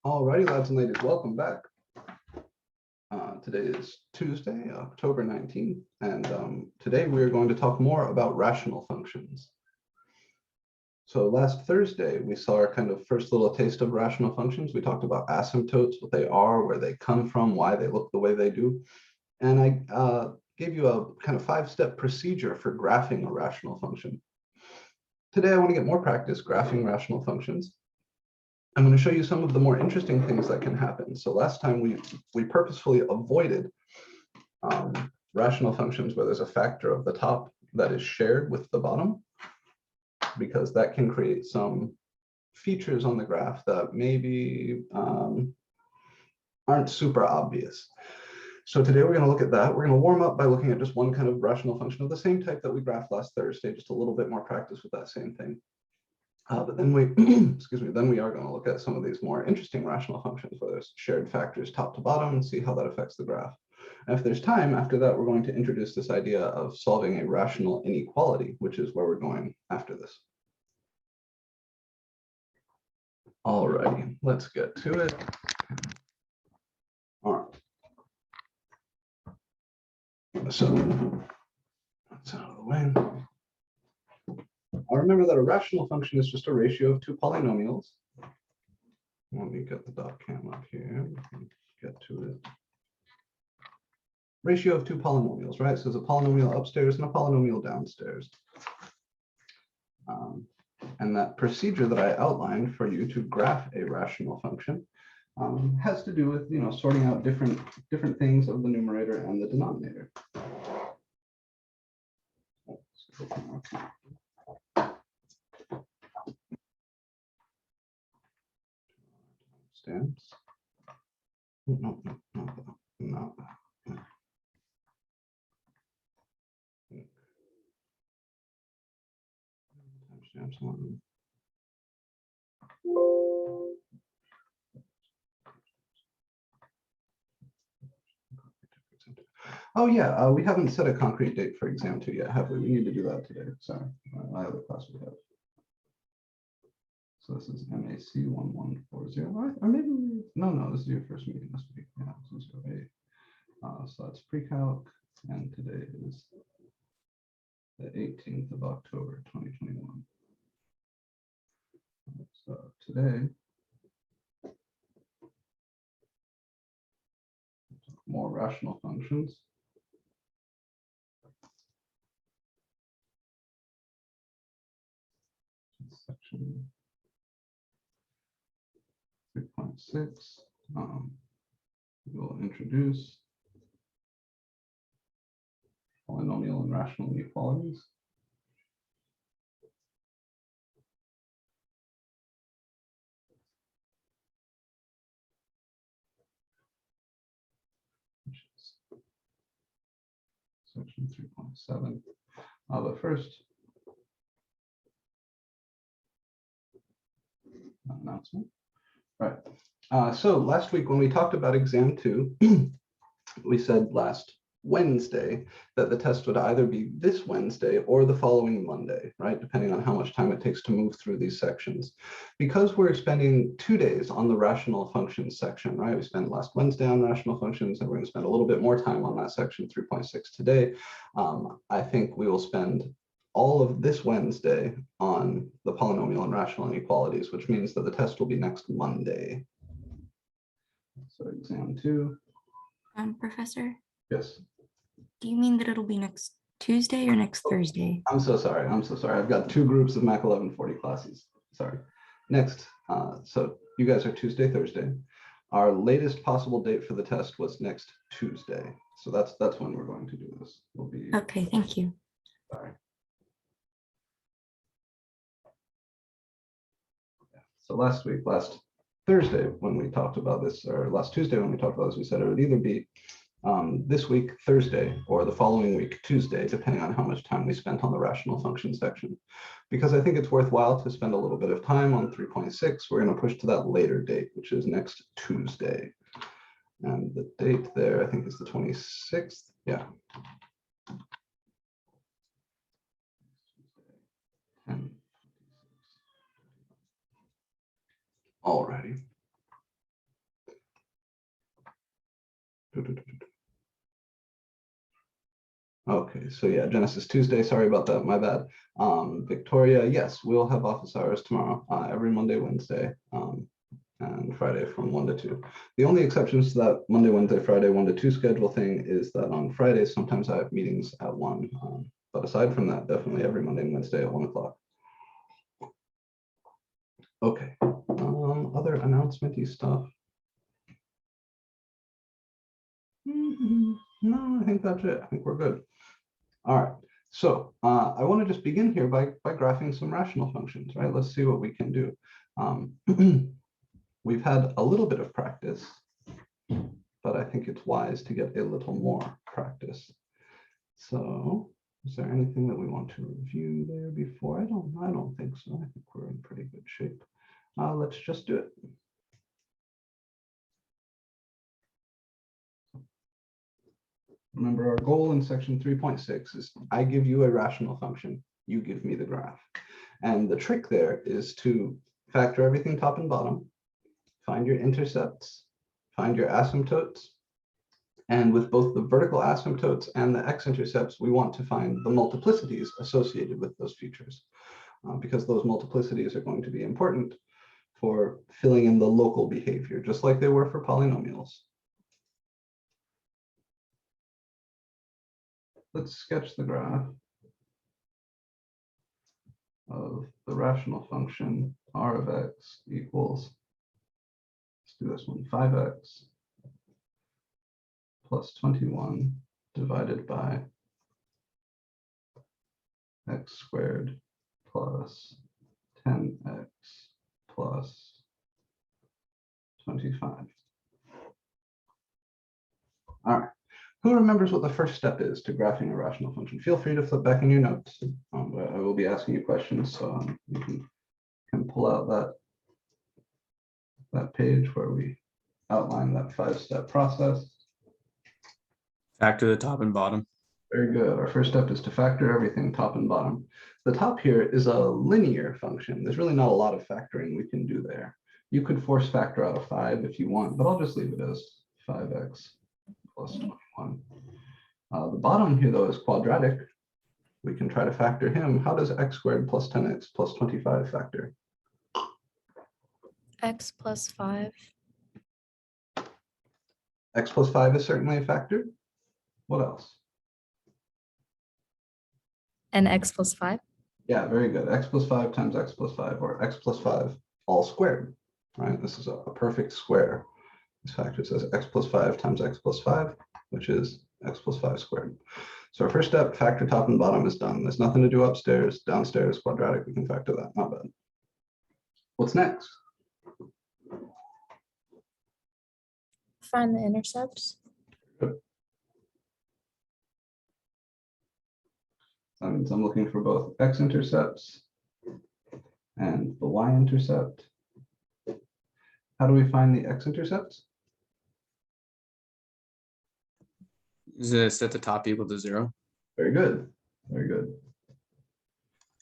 Alrighty, lads and ladies, welcome back. Today is Tuesday, October 19th, and today we are going to talk more about rational functions. So last Thursday, we saw our kind of first little taste of rational functions. We talked about asymptotes, what they are, where they come from, why they look the way they do. And I gave you a kind of 5-step procedure for graphing a rational function. Today, I want to get more practice graphing rational functions. I'm going to show you some of the more interesting things that can happen. So last time we purposefully avoided rational functions where there's a factor of the top that is shared with the bottom, because that can create some features on the graph that maybe aren't super obvious. So today we're going to look at that. We're going to warm up by looking at just one kind of rational function of the same type that we graphed last Thursday, just a little bit more practice with that same thing. But then we, excuse me, then we are going to look at some of these more interesting rational functions, where there's shared factors top to bottom, and see how that affects the graph. And if there's time after that, we're going to introduce this idea of solving a rational inequality, which is where we're going after this. Alrighty, let's get to it. All right. So that's out of the way. I'll remember that a rational function is just a ratio of two polynomials. Let me get the dot cam up here. Get to it. Ratio of two polynomials, right? So there's a polynomial upstairs and a polynomial downstairs. And that procedure that I outlined for you to graph a rational function has to do with, sorting out different things of the numerator and the denominator. Stamps. No. Timestamps on. Oh yeah, we haven't set a concrete date for exam 2 yet, have we? We need to do that today. Sorry, my other class we have. So this is MAC1140, right? Or maybe no, this is your first meeting this week. Yeah, this is 08. So that's pre-calc, and today is the 18th of October, 2021. So today, more rational functions. Section 3.6. We'll introduce polynomial and rational inequalities. Section 3.7. But first, announcement. Right. So last week when we talked about exam 2, we said last Wednesday that the test would either be this Wednesday or the following Monday, right? Depending on how much time it takes to move through these sections. Because we're spending 2 days on the rational functions section, right? We spent last Wednesday on rational functions, and we're going to spend a little bit more time on that section 3.6 today. I think we will spend all of this Wednesday on the polynomial and rational inequalities, which means that the test will be next Monday. So exam 2. Professor? Yes. Do you mean that it'll be next Tuesday or next Thursday? I'm so sorry. I've got 2 groups of MAC1140 classes. Sorry. Next, so you guys are Tuesday, Thursday. Our latest possible date for the test was next Tuesday. So that's when we're going to do this. We'll be. Okay, thank you. Sorry. So last Thursday when we talked about this, or last Tuesday when we talked about this, we said it would either be this week, Thursday, or the following week, Tuesday, depending on how much time we spent on the rational function section. Because I think it's worthwhile to spend a little bit of time on 3.6, we're going to push to that later date, which is next Tuesday. And the date there, I think, is the 26th. Yeah. Alrighty. Okay, so yeah, Genesis Tuesday, sorry about that, my bad. Victoria, yes, we'll have office hours tomorrow, every Monday, Wednesday, and Friday from 1 to 2. The only exceptions to that Monday, Wednesday, Friday, 1 to 2 schedule thing is that on Fridays, sometimes I have meetings at 1. But aside from that, definitely every Monday and Wednesday at 1 o'clock. Okay, other announcement-y stuff. No, I think that's it. I think we're good. All right, so I want to just begin here by graphing some rational functions, right? Let's see what we can do. We've had a little bit of practice, but I think it's wise to get a little more practice. So is there anything that we want to review there before? I don't think so. I think we're in pretty good shape. Let's just do it. Remember, our goal in section 3.6 is I give you a rational function, you give me the graph. And the trick there is to factor everything top and bottom, find your intercepts, find your asymptotes. And with both the vertical asymptotes and the x-intercepts, we want to find the multiplicities associated with those features, because those multiplicities are going to be important for filling in the local behavior, just like they were for polynomials. Let's sketch the graph of the rational function r of x equals, let's do this one, 5x plus 21 divided by x squared plus 10x plus 25. All right. Who remembers what the first step is to graphing a rational function? Feel free to flip back in your notes. I will be asking you questions, so you can pull out that page where we outline that 5-step process. Factor the top and bottom. Very good. Our first step is to factor everything top and bottom. The top here is a linear function. There's really not a lot of factoring we can do there. You could force factor out of 5 if you want, but I'll just leave it as 5x plus 21. The bottom here, though, is quadratic. We can try to factor him. How does x squared plus 10x plus 25 factor? X plus 5. X plus 5 is certainly a factor. What else? And x plus 5. Yeah, very good. X plus 5 times x plus 5, or x plus 5 all squared, right? This is a perfect square. This factor says x plus 5 times x plus 5, which is x plus 5 squared. So our first step, factor top and bottom, is done. There's nothing to do upstairs, downstairs, quadratic. We can factor that, not bad. What's next? Find the intercepts. Good. That means I'm looking for both x-intercepts and the y-intercept. How do we find the x-intercepts? Is it set the top equal to 0? Very good. Very good.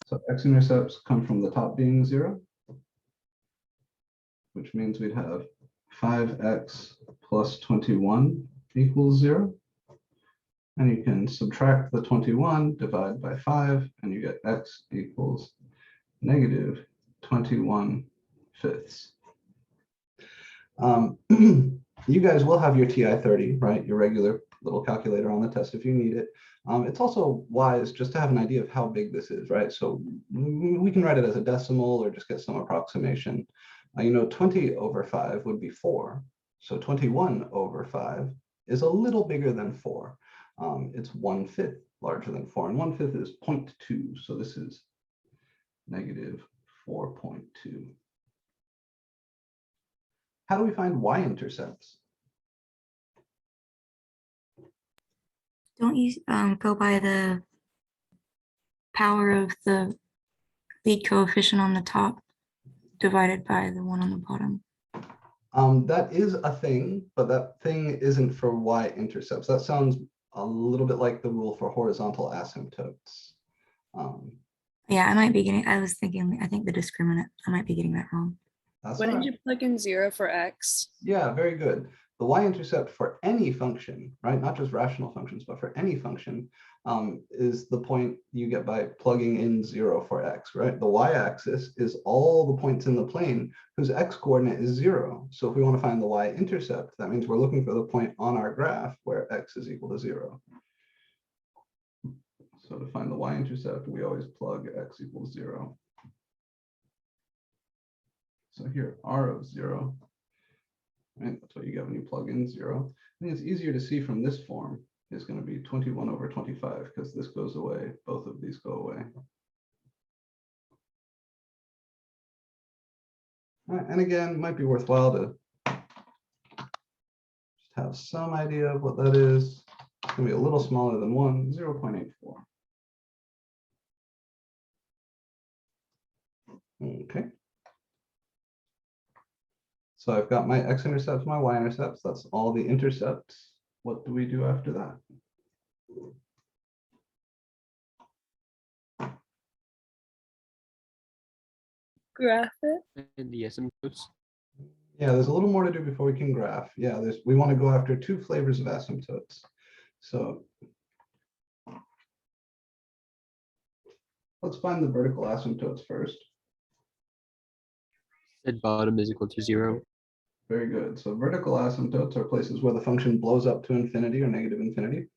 So x-intercepts come from the top being 0, which means we'd have 5x plus 21 equals 0. And you can subtract the 21, divide by 5, and you get x equals negative 21 fifths. You guys will have your TI-30, right? Your regular little calculator on the test if you need it. It's also wise just to have an idea of how big this is, right? So we can write it as a decimal or just get some approximation. 20 over 5 would be 4. So 21 over 5 is a little bigger than 4. It's 1/5 larger than 4, and 1/5 is 0.2. So this is negative 4.2. How do we find y-intercepts? Don't you go by the power of the lead coefficient on the top divided by the one on the bottom? That is a thing, but that thing isn't for y-intercepts. That sounds a little bit like the rule for horizontal asymptotes. Yeah, I might be getting, I was thinking, I think the discriminant, I might be getting that wrong. That's When all did right. you plug in 0 for x? Yeah, very good. the y-intercept for any function, right, not just rational functions, but for any function, is the point you get by plugging in 0 for x, right? The y-axis is all the points in the plane whose x-coordinate is 0. So if we want to find the y-intercept, that means we're looking for the point on our graph where x is equal to 0. So to find the y-intercept, we always plug x equals 0. So here, r of 0, right? That's what you get when you plug in 0. I think it's easier to see from this form is going to be 21 over 25 because this goes away. Both of these go away. All right, and again, it might be worthwhile to just have some idea of what that is. It's going to be a little smaller than 1, 0.84. Okay. So I've got my x-intercepts, my y-intercepts. That's all the intercepts. What do we do after that? Graph it. And the asymptotes. Yeah, there's a little more to do before we can graph. Yeah, we want to go after 2 flavors of asymptotes. So let's find the vertical asymptotes first. Said bottom is equal to 0. Very good. So vertical asymptotes are places where the function blows up to infinity or negative infinity.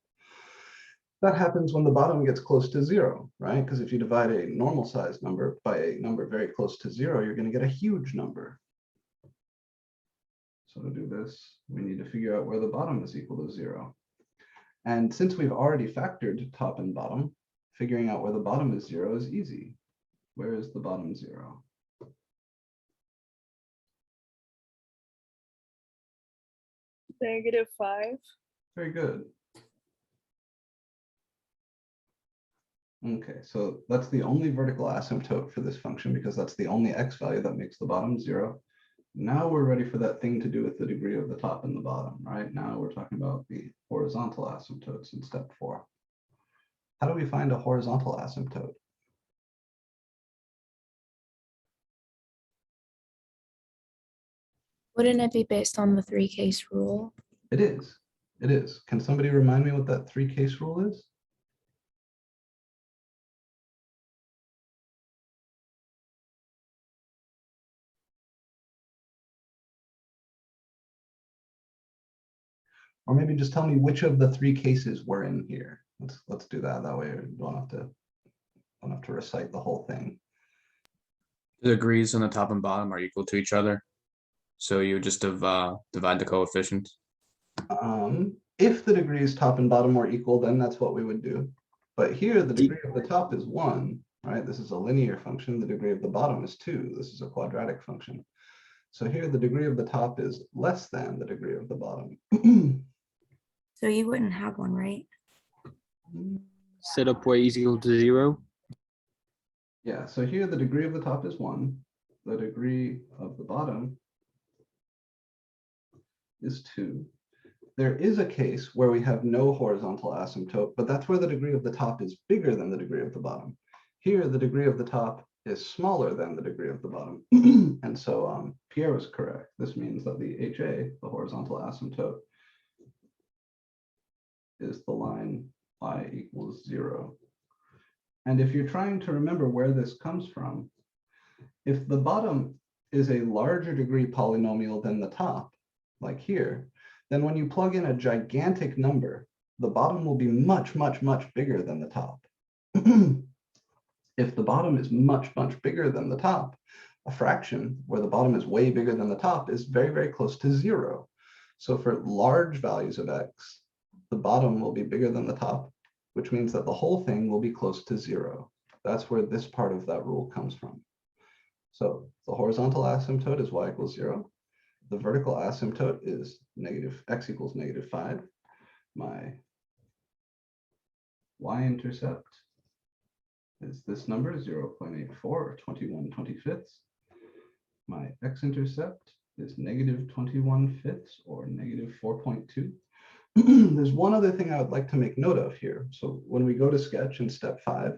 That happens when the bottom gets close to 0, right? Because if you divide a normal sized number by a number very close to 0, you're going to get a huge number. So to do this, we need to figure out where the bottom is equal to 0. And since we've already factored top and bottom, figuring out where the bottom is 0 is easy. Where is the bottom 0? -5. Very good. Okay, so that's the only vertical asymptote for this function because that's the only x value that makes the bottom 0. Now we're ready for that thing to do with the degree of the top and the bottom, right? Now we're talking about the horizontal asymptotes in step 4. How do we find a horizontal asymptote? Wouldn't it be based on the 3-case rule? It is. It is. Can somebody remind me what that 3-case rule is? Or maybe just tell me which of the 3 cases were in here. Let's do that. That way we don't have to recite the whole thing. The degrees on the top and bottom are equal to each other. So you would just divide the coefficients. If the degrees top and bottom were equal, then that's what we would do. But here the degree of the top is 1, right? This is a linear function. The degree of the bottom is 2. This is a quadratic function. So here the degree of the top is less than the degree of the bottom. So you wouldn't have one, right? Set up y is equal to 0. Yeah, so here the degree of the top is 1. The degree of the bottom is 2. There is a case where we have no horizontal asymptote, but that's where the degree of the top is bigger than the degree of the bottom. Here, the degree of the top is smaller than the degree of the bottom. And so Pierre was correct. This means that the HA, the horizontal asymptote, is the line y equals 0. And if you're trying to remember where this comes from, if the bottom is a larger degree polynomial than the top, like here, then when you plug in a gigantic number, the bottom will be much, much, much bigger than the top. If the bottom is much, much bigger than the top, a fraction where the bottom is way bigger than the top is very, very close to 0. So for large values of x, the bottom will be bigger than the top, which means that the whole thing will be close to 0. That's where this part of that rule comes from. So the horizontal asymptote is y equals 0. The vertical asymptote is x equals -5. My y-intercept is this number, 0.84 or 21/25. My x-intercept is -21/5 or -4.2. There's one other thing I would like to make note of here. So when we go to sketch in step 5,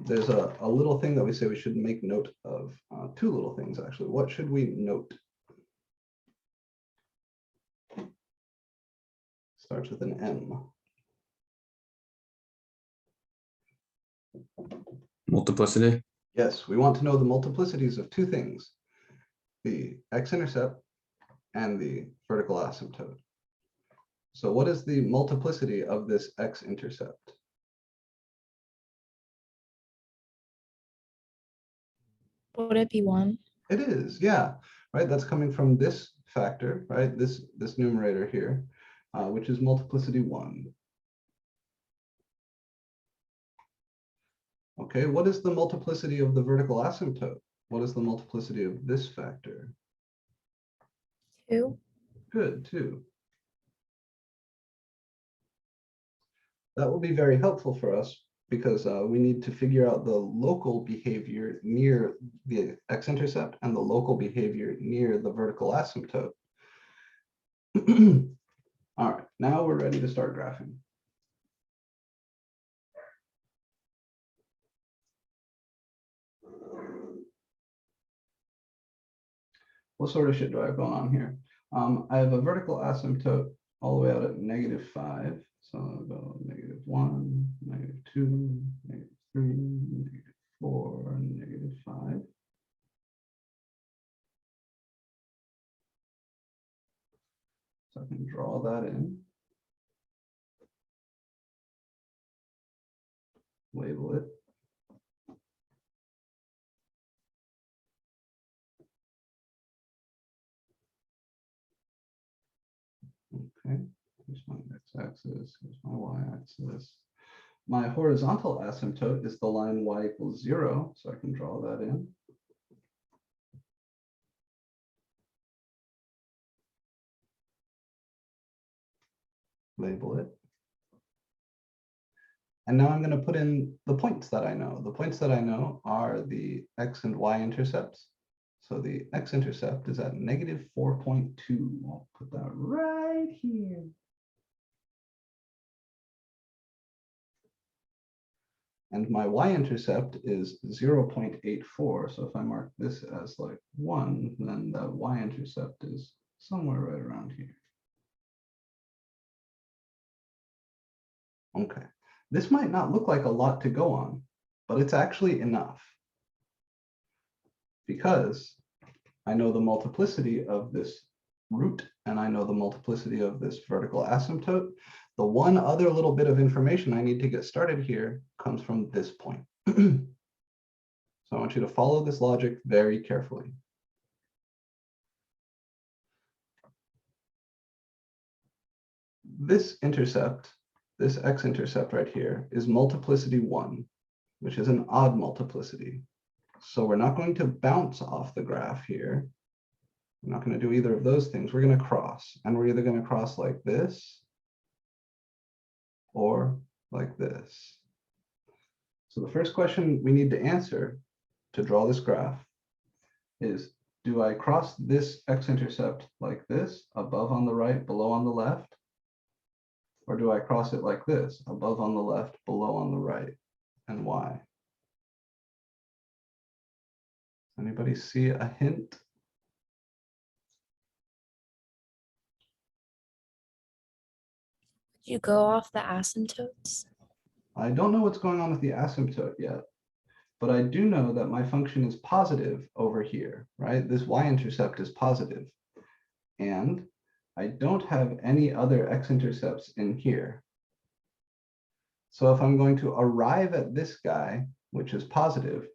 there's a little thing that we say we should make note of. 2 little things, actually. What should we note? Starts with an M. Multiplicity. Yes, we want to know the multiplicities of two things, the x-intercept and the vertical asymptote. So what is the multiplicity of this x-intercept? Would it be 1? It is, yeah, right? That's coming from this factor, right? This numerator here, which is multiplicity 1. Okay, what is the multiplicity of the vertical asymptote? What is the multiplicity of this factor? 2. Good, 2. That will be very helpful for us because we need to figure out the local behavior near the x-intercept and the local behavior near the vertical asymptote. All right, now we're ready to start graphing. What sort of shit do I have going on here? I have a vertical asymptote all the way out at -5. So I'll go -1, -2, -3, -4, and -5. So I can draw that in. Label it. Okay, here's my x-axis, here's my y-axis. My horizontal asymptote is the line y = 0, so I can draw that in. Label it. And now I'm going to put in the points that I know. The points that I know are the x and y intercepts. So the x-intercept is at -4.2. I'll put that right here. And my y-intercept is 0.84. So if I mark this as like 1, then the y-intercept is somewhere right around here. Okay, this might not look like a lot to go on, but it's actually enough. Because I know the multiplicity of this root and I know the multiplicity of this vertical asymptote. The one other little bit of information I need to get started here comes from this point. So I want you to follow this logic very carefully. This intercept, this x-intercept right here, is multiplicity 1, which is an odd multiplicity. So we're not going to bounce off the graph here. We're not going to do either of those things. We're going to cross, and we're either going to cross like this or like this. So the first question we need to answer to draw this graph is, do I cross this x-intercept like this, above on the right, below on the left? Or do I cross it like this, above on the left, below on the right? And why? Anybody see a hint? Did you go off the asymptotes? I don't know what's going on with the asymptote yet, but I do know that my function is positive over here, right? This y-intercept is positive, and I don't have any other x-intercepts in here. So if I'm going to arrive at this guy, which is positive,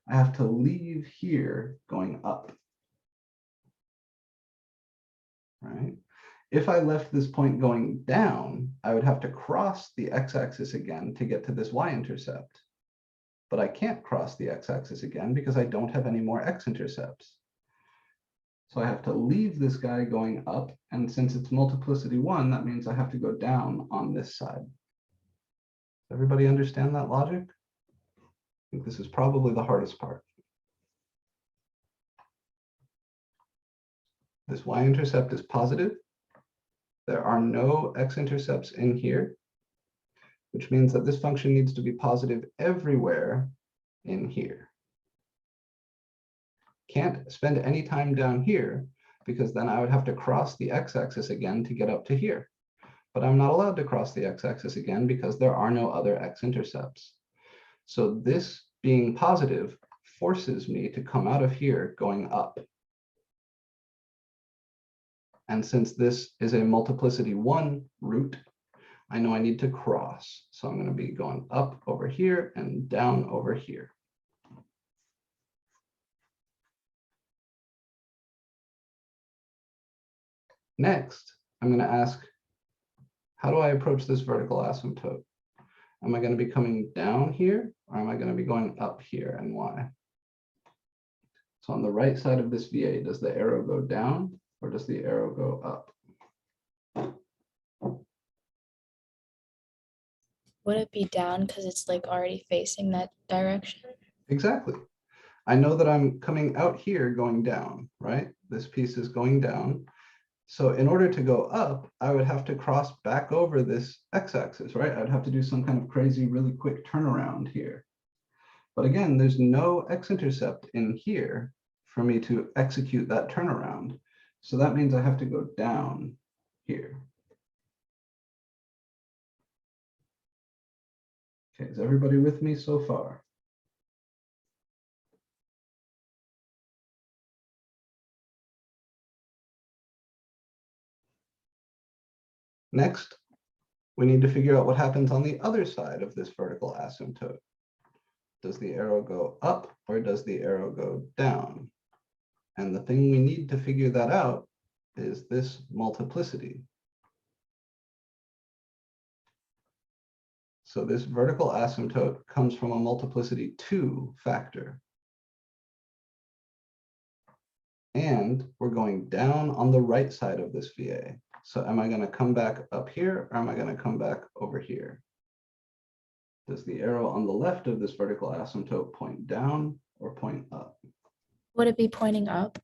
I have to leave here going up, right? If I left this point going down, I would have to cross the x-axis again to get to this y-intercept. But I can't cross the x-axis again because I don't have any more x-intercepts. So I have to leave this guy going up, and since it's multiplicity 1, that means I have to go down on this side. Everybody understand that logic? I think this is probably the hardest part. This y-intercept is positive. There are no x-intercepts in here, which means that this function needs to be positive everywhere in here. Can't spend any time down here because then I would have to cross the x-axis again to get up to here. but I'm not allowed to cross the x-axis again because there are no other x-intercepts. So this being positive forces me to come out of here going up. And since this is a multiplicity 1 root, I know I need to cross. So I'm going to be going up over here and down over here. Next, I'm going to ask, how do I approach this vertical asymptote? Am I going to be coming down here, or am I going to be going up here, and why? So on the right side of this VA, does the arrow go down or does the arrow go up? Would it be down because it's like already facing that direction? Exactly. I know that I'm coming out here going down, right? This piece is going down. So in order to go up, I would have to cross back over this x-axis, right? I'd have to do some kind of crazy, really quick turnaround here. But again, there's no x-intercept in here for me to execute that turnaround. So that means I have to go down here. Okay, is everybody with me so far? Next, we need to figure out what happens on the other side of this vertical asymptote. Does the arrow go up or does the arrow go down? And the thing we need to figure that out is this multiplicity. So this vertical asymptote comes from a multiplicity 2 factor. And we're going down on the right side of this VA. So am I going to come back up here or am I going to come back over here? Does the arrow on the left of this vertical asymptote point down or point up? Would it be pointing up?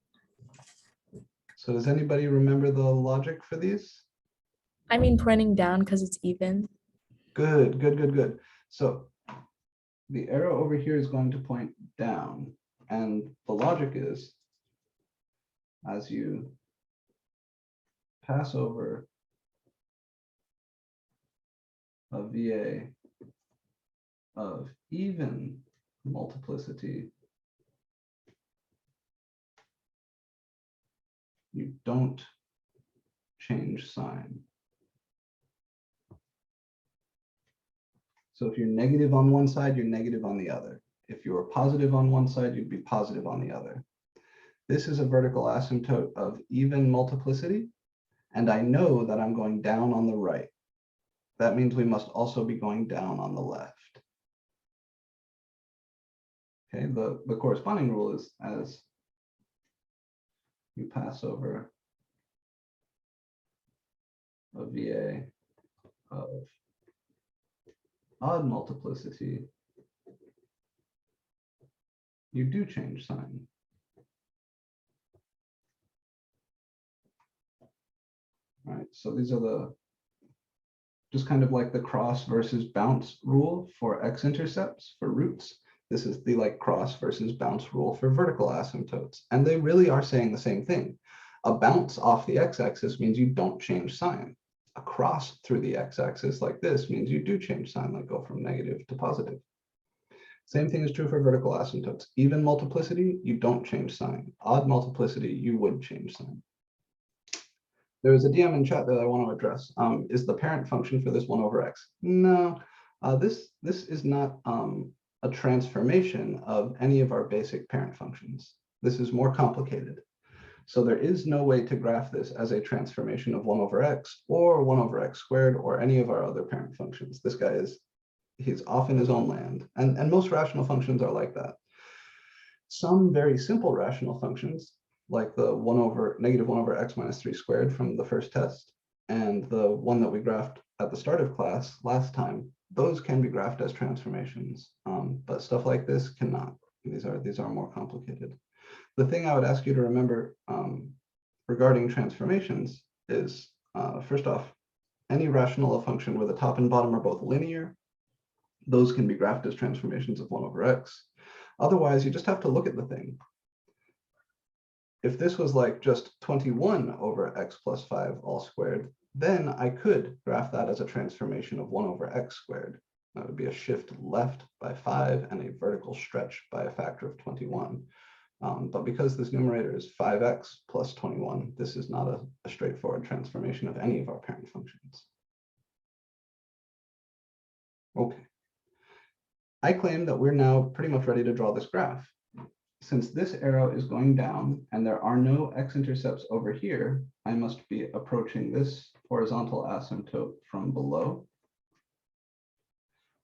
So does anybody remember the logic for these? I mean pointing down because it's even. Good, good, good, good. So the arrow over here is going to point down. And the logic is, as you pass over a VA of even multiplicity, you don't change sign. So if you're negative on one side, you're negative on the other. If you were positive on one side, you'd be positive on the other. This is a vertical asymptote of even multiplicity, and I know that I'm going down on the right. That means we must also be going down on the left. Okay, the corresponding rule is as you pass over a VA of odd multiplicity, you do change sign. All right, so these are just kind of like the cross versus bounce rule for x-intercepts, for roots. This is the like cross versus bounce rule for vertical asymptotes. And they really are saying the same thing. A bounce off the x-axis means you don't change sign. A cross through the x-axis like this means you do change sign, like go from negative to positive. Same thing is true for vertical asymptotes. Even multiplicity, you don't change sign. Odd multiplicity, you would change sign. There is a DM in chat that I want to address. Is the parent function for this 1 over x? No, this is not a transformation of any of our basic parent functions. This is more complicated. So there is no way to graph this as a transformation of 1 over x or 1 over x squared or any of our other parent functions. This guy he's off in his own land. And most rational functions are like that. Some very simple rational functions, like the negative 1 over x minus 3 squared from the first test, and the one that we graphed at the start of class last time, those can be graphed as transformations, but stuff like this cannot. These are more complicated. The thing I would ask you to remember regarding transformations is, first off, any rational function where the top and bottom are both linear, those can be graphed as transformations of 1 over x. Otherwise, you just have to look at the thing. If this was like just 21 over x plus 5 all squared, then I could graph that as a transformation of 1 over x squared. That would be a shift left by 5 and a vertical stretch by a factor of 21. But because this numerator is 5x plus 21, this is not a straightforward transformation of any of our parent functions. Okay. I claim that we're now pretty much ready to draw this graph. Since this arrow is going down and there are no x-intercepts over here, I must be approaching this horizontal asymptote from below.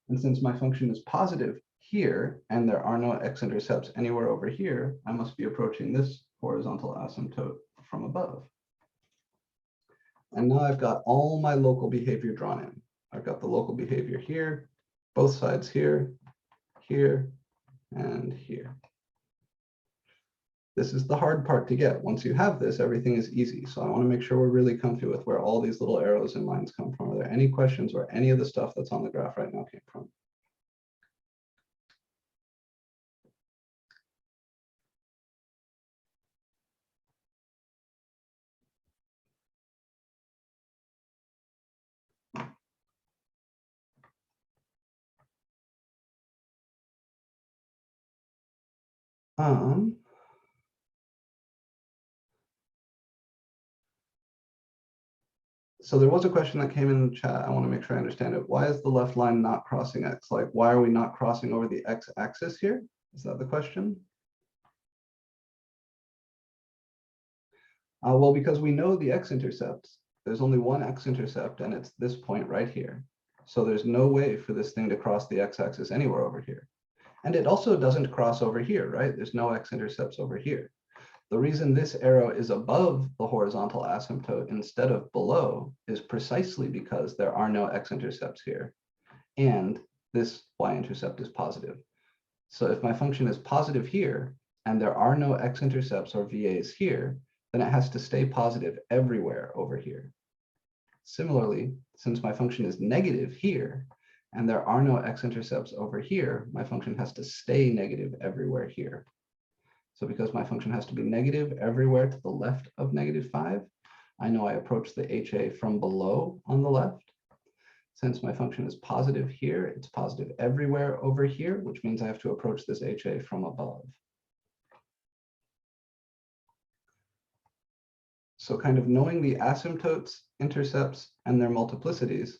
And since my function is positive here and there are no x-intercepts anywhere over here, I must be approaching this horizontal asymptote from above. And now I've got all my local behavior drawn in. I've got the local behavior here, both sides here, here, and here. This is the hard part to get. Once you have this, everything is easy. So I want to make sure we're really comfy with where all these little arrows and lines come from. Are there any questions where any of the stuff that's on the graph right now came from? So there was a question that came in the chat. I want to make sure I understand it. Why is the left line not crossing x? Like, why are we not crossing over the x-axis here? Is that the question? Well, because we know the x-intercepts. There's only one x-intercept, and it's this point right here. So there's no way for this thing to cross the x-axis anywhere over here. And it also doesn't cross over here, right? There's no x-intercepts over here. The reason this arrow is above the horizontal asymptote instead of below is precisely because there are no x-intercepts here. And this y-intercept is positive. So if my function is positive here, and there are no x-intercepts or VAs here, then it has to stay positive everywhere over here. Similarly, since my function is negative here, and there are no x-intercepts over here, my function has to stay negative everywhere here. So because my function has to be negative everywhere to the left of -5, I know I approach the HA from below on the left. Since my function is positive here, it's positive everywhere over here, which means I have to approach this HA from above. So kind of knowing the asymptotes, intercepts, and their multiplicities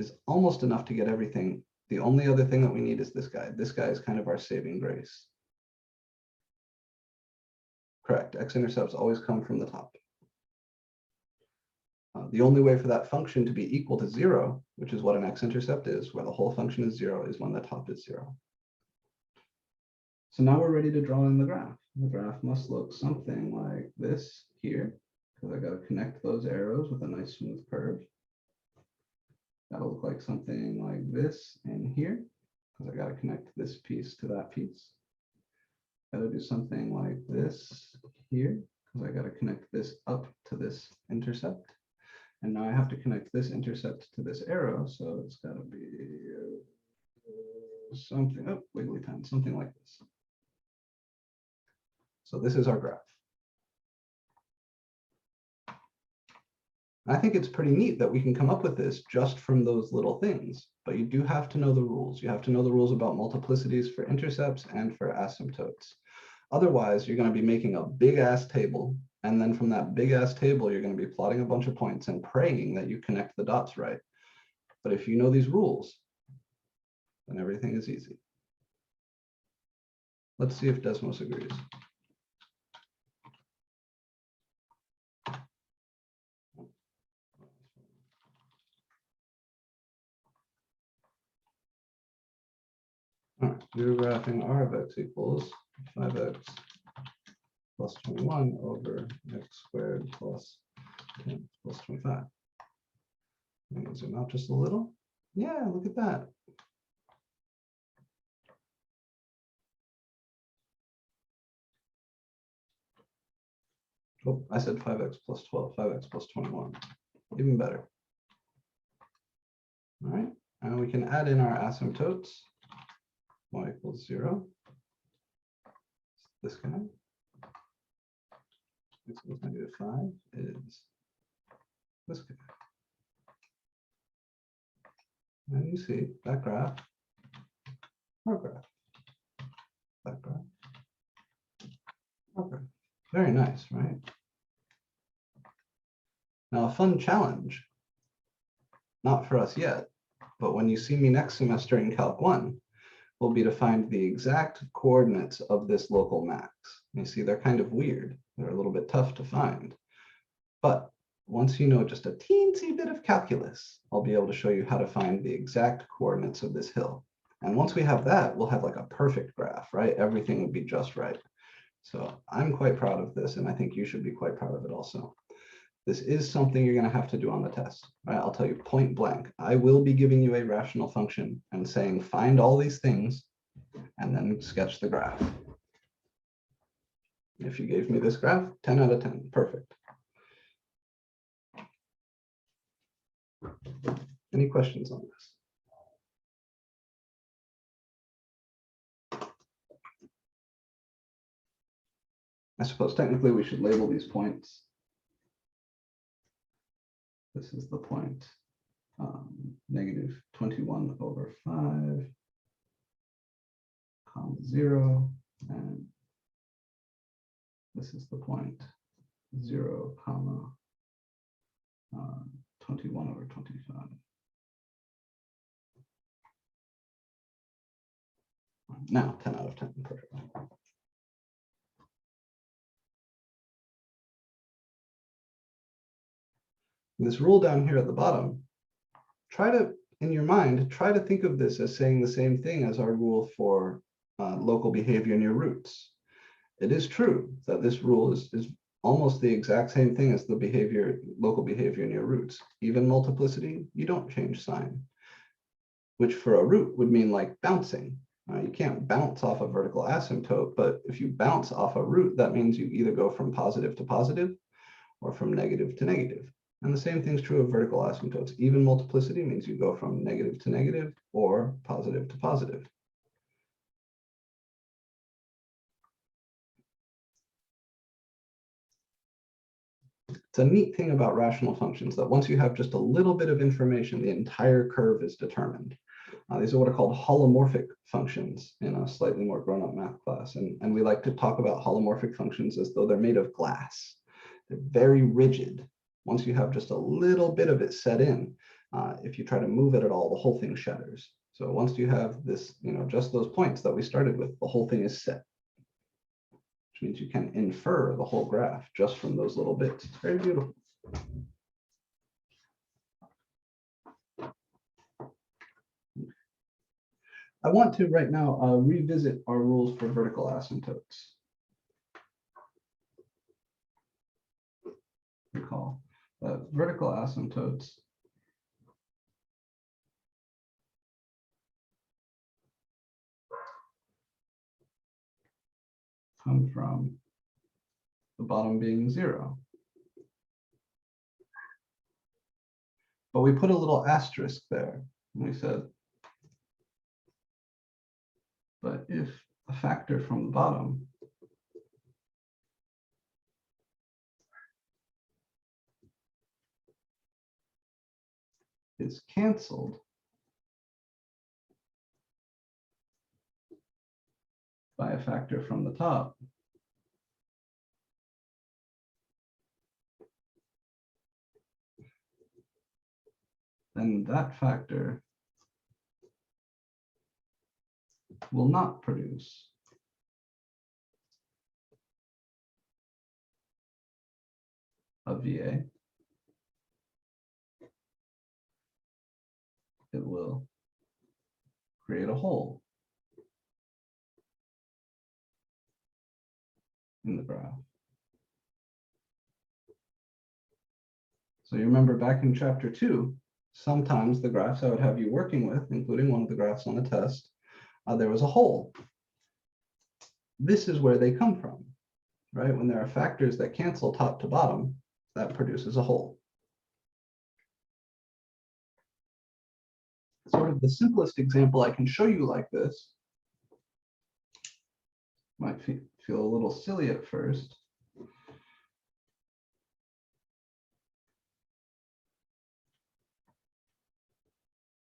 is almost enough to get everything. The only other thing that we need is this guy. This guy is kind of our saving grace. Correct, x-intercepts always come from the top. The only way for that function to be equal to 0, which is what an x-intercept is, where the whole function is 0, is when the top is 0. So now we're ready to draw in the graph. The graph must look something like this here, because I got to connect those arrows with a nice smooth curve. That'll look like something like this in here, because I got to connect this piece to that piece. Got to do something like this here, because I got to connect this up to this intercept. And now I have to connect this intercept to this arrow, so it's got to be something, oh, wiggly pen, something like this. So this is our graph. I think it's pretty neat that we can come up with this just from those little things, but you do have to know the rules. You have to know the rules about multiplicities for intercepts and for asymptotes. Otherwise, you're going to be making a big ass table. And then from that big ass table, you're going to be plotting a bunch of points and praying that you connect the dots right. But if you know these rules, then everything is easy. Let's see if Desmos agrees. All right, we're graphing r of x equals 5x plus 21 over x squared plus 10 plus 25. I'm going to zoom out just a little. Yeah, look at that. Oh, I said 5x plus 12, 5x plus 21. Even better. All right, and we can add in our asymptotes. Y equals 0. This guy. X equals -5 is this guy. And you see that graph, our graph, that graph, our graph. Very nice, right? Now, a fun challenge, not for us yet, but when you see me next semester in Calc 1, will be to find the exact coordinates of this local max. You see, they're kind of weird. They're a little bit tough to find. But once you know just a teensy bit of calculus, I'll be able to show you how to find the exact coordinates of this hill. And once we have that, we'll have like a perfect graph, right? Everything would be just right. So I'm quite proud of this, and I think you should be quite proud of it also. This is something you're going to have to do on the test, right? I'll tell you point blank. I will be giving you a rational function and saying, find all these things and then sketch the graph. If you gave me this graph, 10 out of 10, perfect. Any questions on this? I suppose technically we should label these points. This is the point, -21/5, comma 0, and this is the point 0, comma 21/25. Now 10 out of 10, perfect. This rule down here at the bottom, try to, in your mind, try to think of this as saying the same thing as our rule for local behavior near roots. It is true that this rule is almost the exact same thing as the local behavior near roots. Even multiplicity, you don't change sign, which for a root would mean like bouncing. You can't bounce off a vertical asymptote, but if you bounce off a root, that means you either go from positive to positive or from negative to negative. And the same thing's true of vertical asymptotes. Even multiplicity means you go from negative to negative or positive to positive. It's a neat thing about rational functions that once you have just a little bit of information, the entire curve is determined. These are what are called holomorphic functions in a slightly more grown-up math class. And we like to talk about holomorphic functions as though they're made of glass. They're very rigid. Once you have just a little bit of it set in, if you try to move it at all, the whole thing shatters. So once you have this, just those points that we started with, the whole thing is set, which means you can infer the whole graph just from those little bits. It's very beautiful. I want to right now revisit our rules for vertical asymptotes. Recall that vertical asymptotes come from the bottom being 0. But we put a little asterisk there, and we said, but if a factor from the bottom is canceled by a factor from the top, then that factor will not produce a VA. It will create a hole in the graph. So you remember back in chapter 2, sometimes the graphs I would have you working with, including one of the graphs on the test, there was a hole. This is where they come from, right? When there are factors that cancel top to bottom, that produces a hole. Sort of the simplest example I can show you like this, might feel a little silly at first,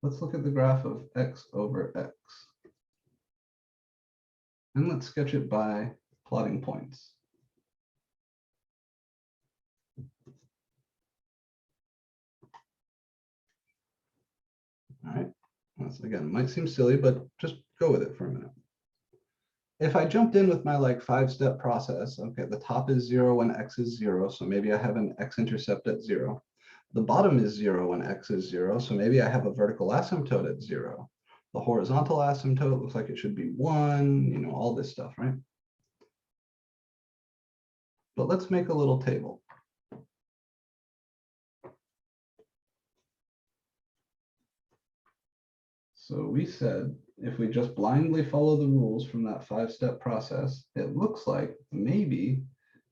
let's look at the graph of x over x. And let's sketch it by plotting points. All right, that's, again, might seem silly, but just go with it for a minute. If I jumped in with my like 5-step process, okay, the top is 0 when x is 0, so maybe I have an x-intercept at 0. The bottom is 0 when x is 0, so maybe I have a vertical asymptote at 0. The horizontal asymptote looks like it should be 1, you know, all this stuff, right? But let's make a little table. So we said if we just blindly follow the rules from that 5-step process, it looks like maybe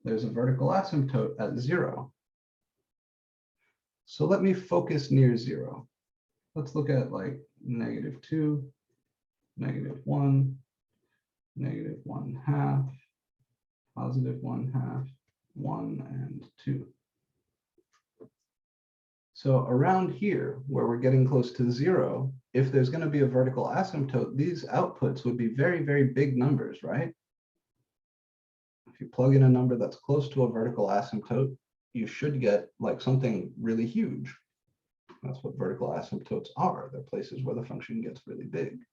there's a vertical asymptote at 0. So let me focus near 0. Let's look at like -2, -1, -1/2, +1/2, 1, and 2. So around here, where we're getting close to 0, if there's going to be a vertical asymptote, these outputs would be very, very big numbers, right? If you plug in a number that's close to a vertical asymptote, you should get like something really huge. That's what vertical asymptotes are. They're places where the function gets really big.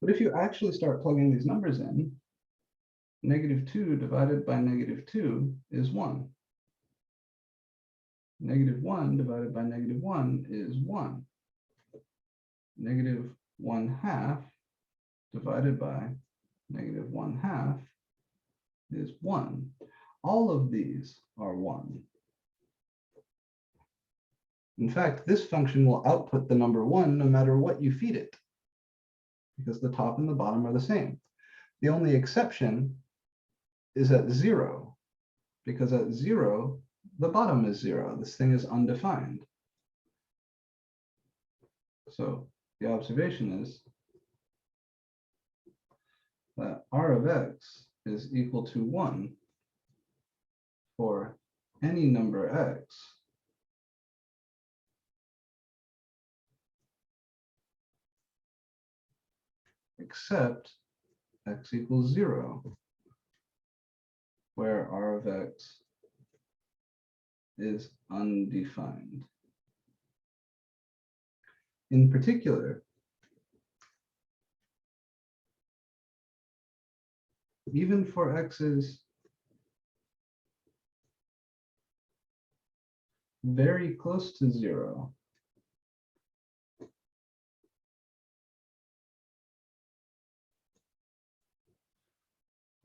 But if you actually start plugging these numbers in, -2 divided by -2 is 1. -1 divided by -1 is 1. -1/2 divided by -1/2 is 1. All of these are 1. In fact, this function will output the number 1 no matter what you feed it, because the top and the bottom are the same. The only exception is at 0, because at 0, the bottom is 0. This thing is undefined. So the observation is that r of x is equal to 1 for any number x except x equals 0, where r of x is undefined. In particular, even for x's very close to 0,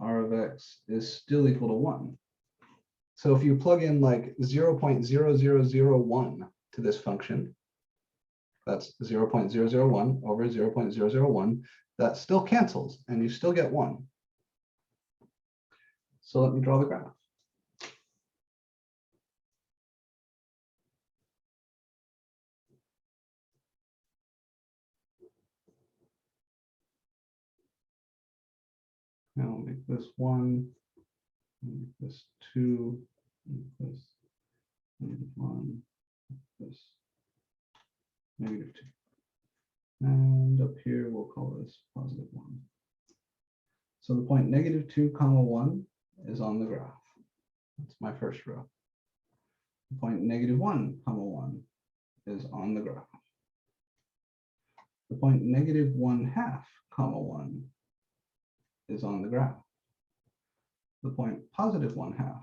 r of x is still equal to 1. So if you plug in like 0.0001 to this function, that's 0.001 over 0.001, that still cancels and you still get 1. So let me draw the graph. Now I'll make this 1, make this 2, make this -1, this -2. And up here, we'll call this +1. So the point -2, 1 is on the graph. That's my first row. The point -1, 1 is on the graph. The point -1/2, 1 is on the graph. The point +1/2,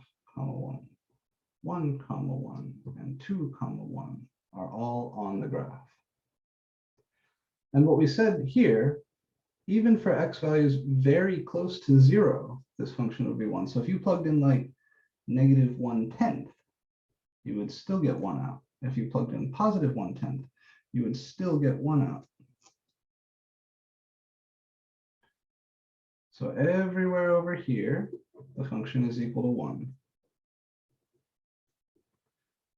1, 1, 1, and 2, 1 are all on the graph. And what we said here, even for x values very close to 0, this function would be 1. So if you plugged in like -1/10, you would still get 1 out. If you plugged in +1/10, you would still get 1 out. So everywhere over here, the function is equal to 1.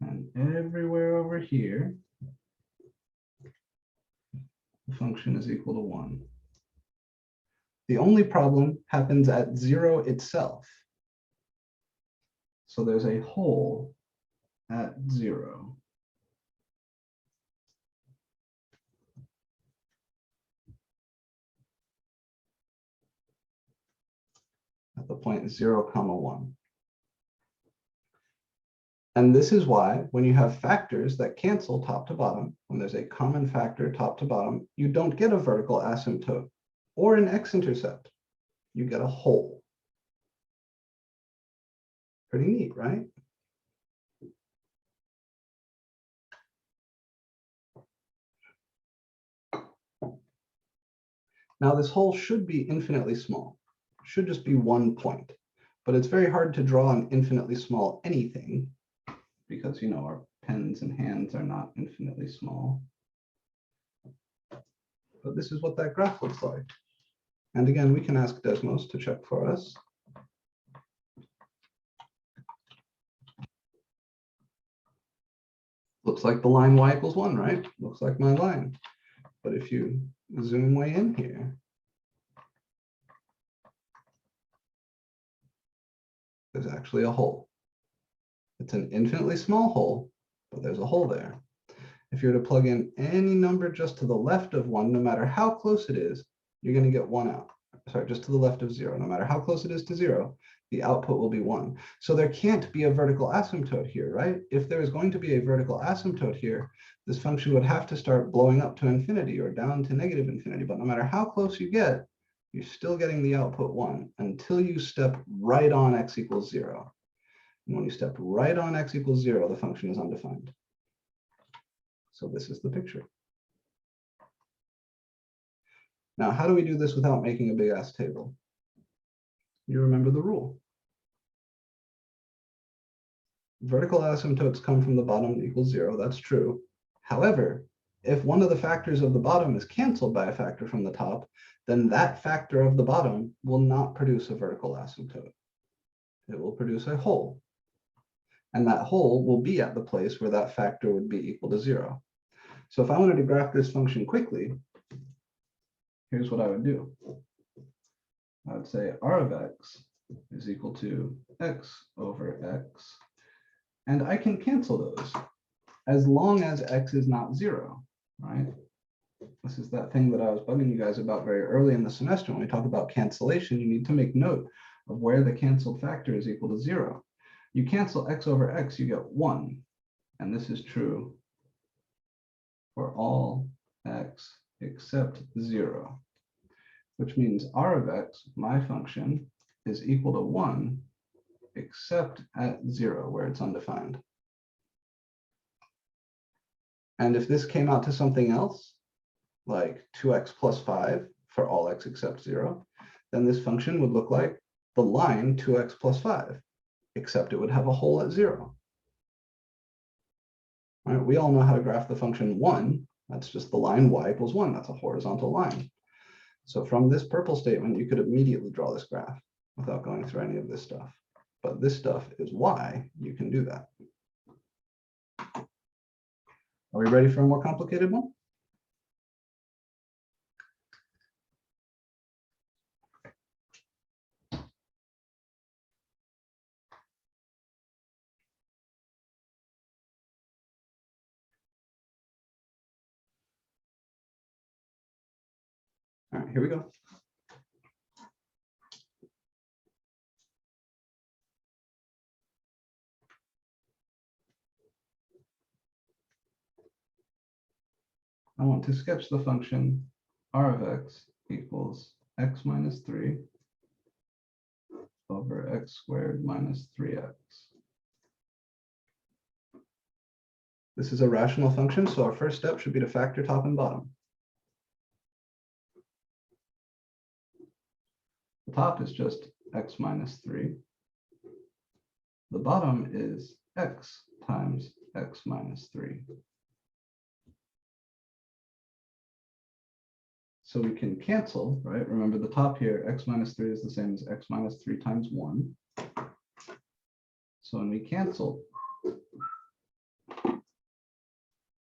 And everywhere over here, the function is equal to 1. The only problem happens at 0 itself. So there's a hole at 0. point 0, 1. And this is why when you have factors that cancel top to bottom, when there's a common factor top to bottom, you don't get a vertical asymptote or an x-intercept. You get a hole. Pretty neat, right? Now this hole should be infinitely small, should just be 1 point, but it's very hard to draw an infinitely small anything because, you know, our pens and hands are not infinitely small. But this is what that graph looks like. And again, we can ask Desmos to check for us. Looks like the line y equals 1, right? Looks like my line. But if you zoom way in here, there's actually a hole. It's an infinitely small hole, but there's a hole there. If you were to plug in any number just to the left of 1, no matter how close it is, you're going to get 1 out. Sorry, just to the left of 0. No matter how close it is to 0, the output will be 1. So there can't be a vertical asymptote here, right? If there is going to be a vertical asymptote here, this function would have to start blowing up to infinity or down to negative infinity. But no matter how close you get, you're still getting the output 1 until you step right on x equals 0. And when you step right on x equals 0, the function is undefined. So this is the picture. Now, how do we do this without making a big ass table? You remember the rule. Vertical asymptotes come from the bottom equals 0. That's true. However, if one of the factors of the bottom is canceled by a factor from the top, then that factor of the bottom will not produce a vertical asymptote. It will produce a hole. And that hole will be at the place where that factor would be equal to 0. So if I wanted to graph this function quickly, here's what I would do. I would say r of x is equal to x over x. And I can cancel those as long as x is not 0, right? This is that thing that I was bugging you guys about very early in the semester. When we talk about cancellation, you need to make note of where the canceled factor is equal to 0. You cancel x over x, you get 1. And this is true for all x except 0, which means r of x, my function, is equal to 1 except at 0, where it's undefined. And if this came out to something else, like 2x plus 5 for all x except 0, then this function would look like the line 2x plus 5, except it would have a hole at 0. All right, we all know how to graph the function 1. That's just the line y equals 1. That's a horizontal line. So from this purple statement, you could immediately draw this graph without going through any of this stuff. But this stuff is why you can do that. Are we ready for a more complicated one? All right, here we go. I want to sketch the function r of x equals x minus 3 over x squared minus 3x. This is a rational function, so our first step should be to factor top and bottom. The top is just x minus 3. The bottom is x times x minus 3. So we can cancel, right? Remember the top here, x minus 3 is the same as x minus 3 times 1. So when we cancel,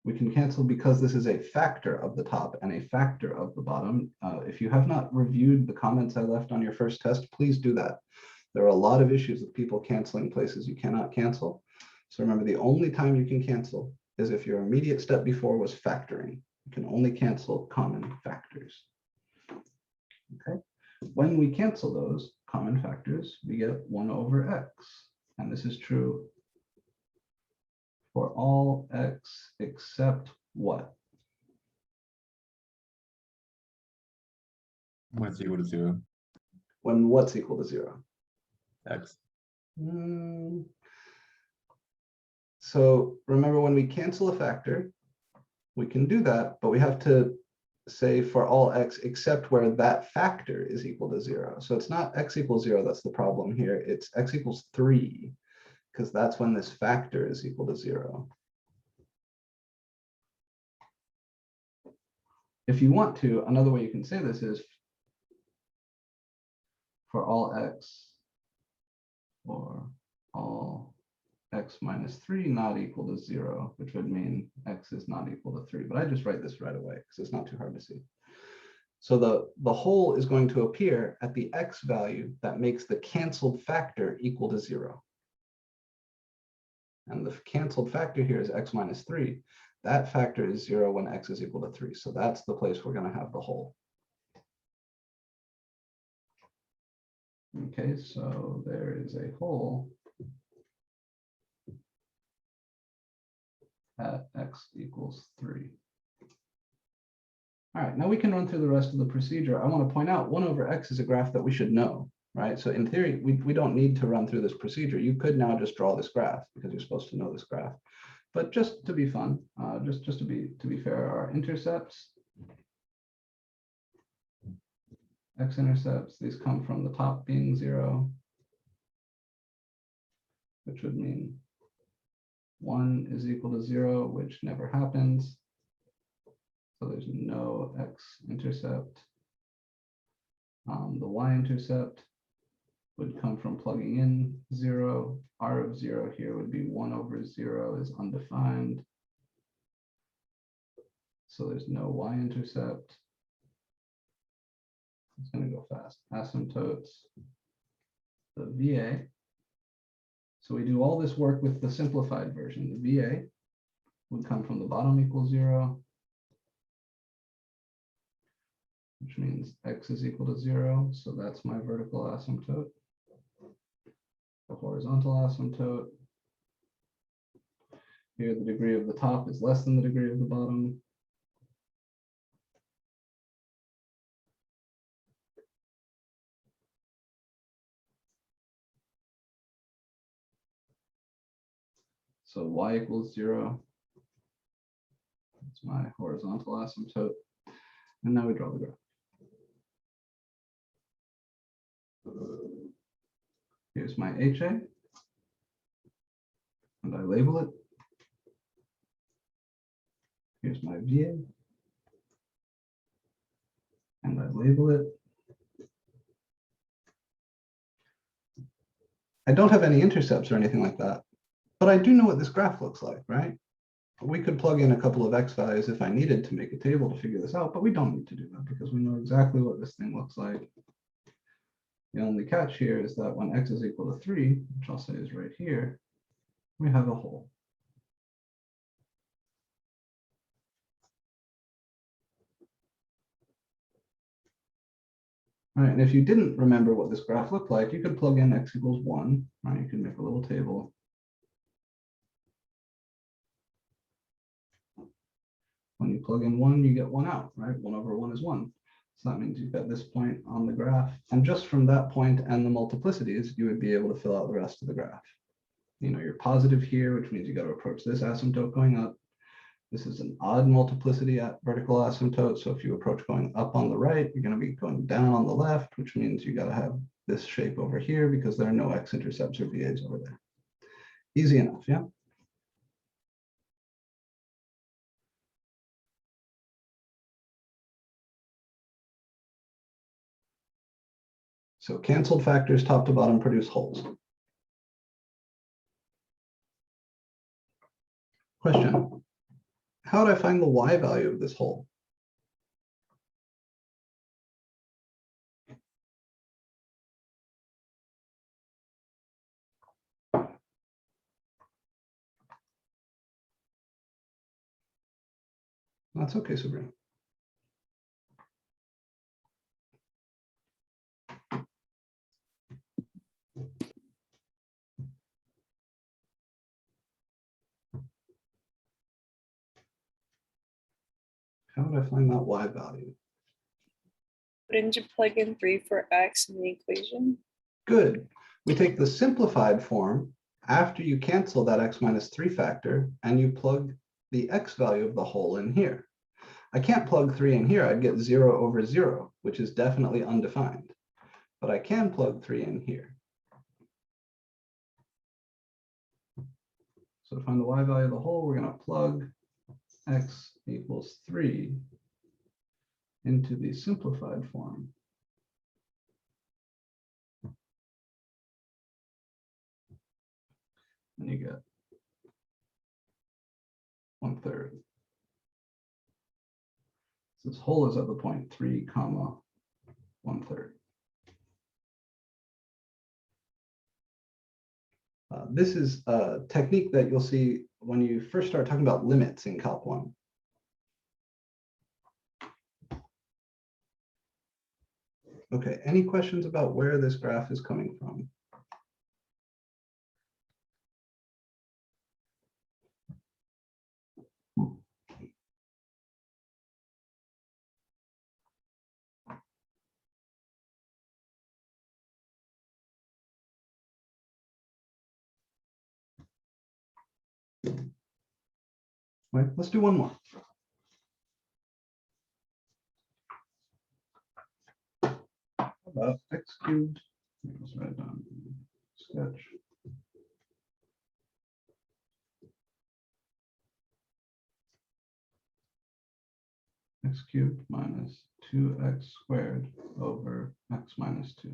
we can cancel because this is a factor of the top and a factor of the bottom. If you have not reviewed the comments I left on your first test, please do that. There are a lot of issues with people canceling places you cannot cancel. So remember, the only time you can cancel is if your immediate step before was factoring. You can only cancel common factors. Okay. When we cancel those common factors, we get 1 over x. And this is true for all x except what? What's equal to 0? When what's equal to 0? X. So remember, when we cancel a factor, we can do that, but we have to say for all x except where that factor is equal to 0. So it's not x equals 0 that's the problem here. It's x equals 3, because that's when this factor is equal to 0. If you want to, another way you can say this is for all x, or all x minus 3 not equal to 0, which would mean x is not equal to 3. But I just write this right away because it's not too hard to see. So the whole is going to appear at the x value that makes the canceled factor equal to 0. And the canceled factor here is x minus 3. That factor is 0 when x is equal to 3. So that's the place we're going to have the whole. Okay, so there is a whole at x equals 3. All right, now we can run through the rest of the procedure. I want to point out 1 over x is a graph that we should know, right? So in theory, we don't need to run through this procedure. You could now just draw this graph because you're supposed to know this graph. But just to be fun, just to be fair, our intercepts, x-intercepts, these come from the top being 0, which would mean 1 is equal to 0, which never happens. So there's no x-intercept. The y-intercept would come from plugging in 0. R of 0 here would be 1 over 0 is undefined. So there's no y-intercept. It's going to go fast. Asymptotes, the VA. So we do all this work with the simplified version. The VA would come from the bottom equals 0, which means x is equal to 0. So that's my vertical asymptote. The horizontal asymptote. Here, the degree of the top is less than the degree of the bottom. So y equals 0. That's my horizontal asymptote. And now we draw the graph. Here's my HA. And I label it. Here's my VA. And I label it. I don't have any intercepts or anything like that, but I do know what this graph looks like, right? We could plug in a couple of x values if I needed to make a table to figure this out, but we don't need to do that because we know exactly what this thing looks like. The only catch here is that when x is equal to 3, which I'll say is right here, we have a whole. All right, and if you didn't remember what this graph looked like, you could plug in x equals 1, right? You can make a little table. When you plug in 1, you get 1 out, right? 1 over 1 is 1. So that means you've got this point on the graph. And just from that point and the multiplicities, you would be able to fill out the rest of the graph. You know, you're positive here, which means you got to approach this asymptote going up. This is an odd multiplicity at vertical asymptote. So if you approach going up on the right, you're going to be going down on the left, which means you got to have this shape over here because there are no x-intercepts or VAs over there. Easy enough, yeah? So canceled factors top to bottom produce wholes. Question. How would I find the y value of this whole? That's okay, Sabrina. How would I find that y value? Wouldn't you plug in 3 for x in the equation? Good. We take the simplified form after you cancel that x minus 3 factor and you plug the x value of the whole in here. I can't plug 3 in here. I'd get 0 over 0, which is definitely undefined. But I can plug 3 in here. So to find the y value of the whole, we're going to plug x equals 3 into the simplified form. And you get 1/3. So this whole is at the point 3 comma 1/3. This is a technique that you'll see when you first start talking about limits in Calc 1. Okay, any questions about where this graph is coming from? Right, let's do one more. How about x cubed? Let's write it down. Sketch. X cubed minus 2x squared over x minus 2.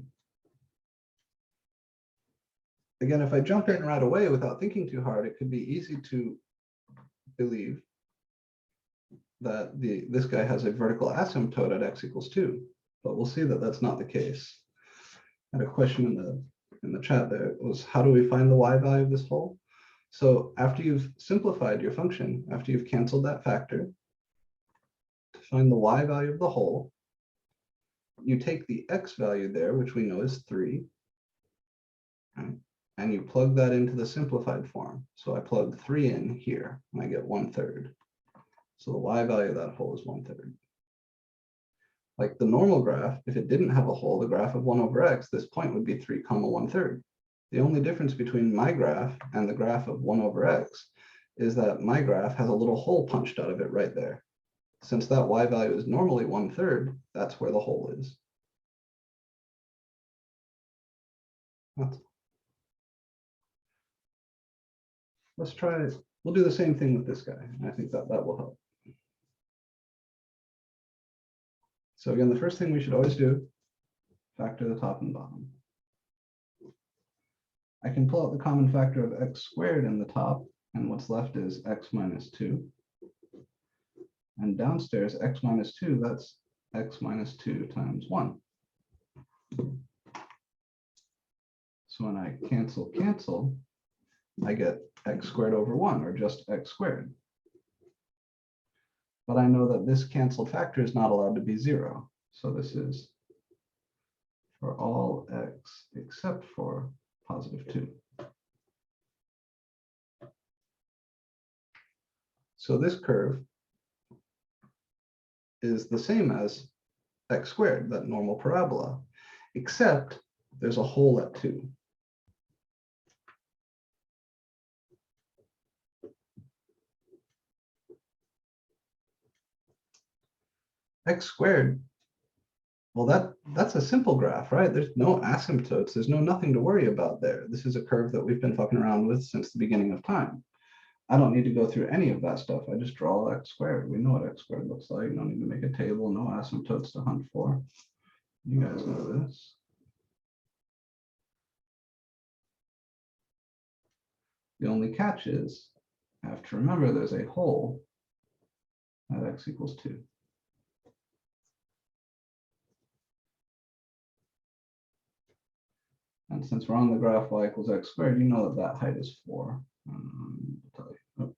Again, if I jump in right away without thinking too hard, it could be easy to believe that this guy has a vertical asymptote at x equals 2, but we'll see that that's not the case. I had a question in the chat there. It was, how do we find the y value of this whole? So after you've simplified your function, after you've canceled that factor, to find the y value of the whole, you take the x value there, which we know is 3, right? And you plug that into the simplified form. So I plug 3 in here, and I get 1/3. So the y value of that whole is 1/3. Like the normal graph, if it didn't have a hole, the graph of 1 over x, this point would be 3 comma 1/3. The only difference between my graph and the graph of 1 over x is that my graph has a little hole punched out of it right there. Since that y value is normally 1/3, that's where the hole is. Let's try it. We'll do the same thing with this guy. And I think that will help. So again, the first thing we should always do, factor the top and bottom. I can pull out the common factor of x squared in the top, and what's left is x minus 2. And downstairs, x minus 2, that's x minus 2 times 1. So when I cancel, I get x squared over 1, or just x squared. But I know that this canceled factor is not allowed to be 0. So this is for all x except for positive 2. So this curve is the same as x squared, that normal parabola, except there's a hole at 2. X squared, well, that's a simple graph, right? There's no asymptotes. There's nothing to worry about there. This is a curve that we've been fucking around with since the beginning of time. I don't need to go through any of that stuff. I just draw x squared. We know what x squared looks like. No need to make a table, no asymptotes to hunt for. You guys know this. The only catch is I have to remember there's a hole at x equals 2. And since we're on the graph y equals x squared, you know that height is 4. I'll tell you.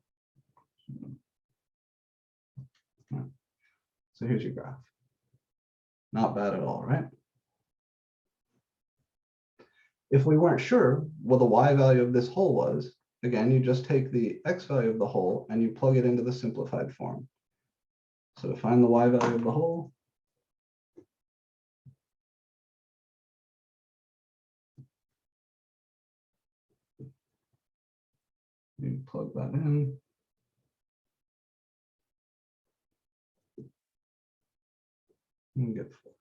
Oh. So here's your graph. Not bad at all, right? If we weren't sure what the y value of this hole was, again, you just take the x value of the hole and you plug it into the simplified form. So to find the y value of the whole, you plug that in. And get 4.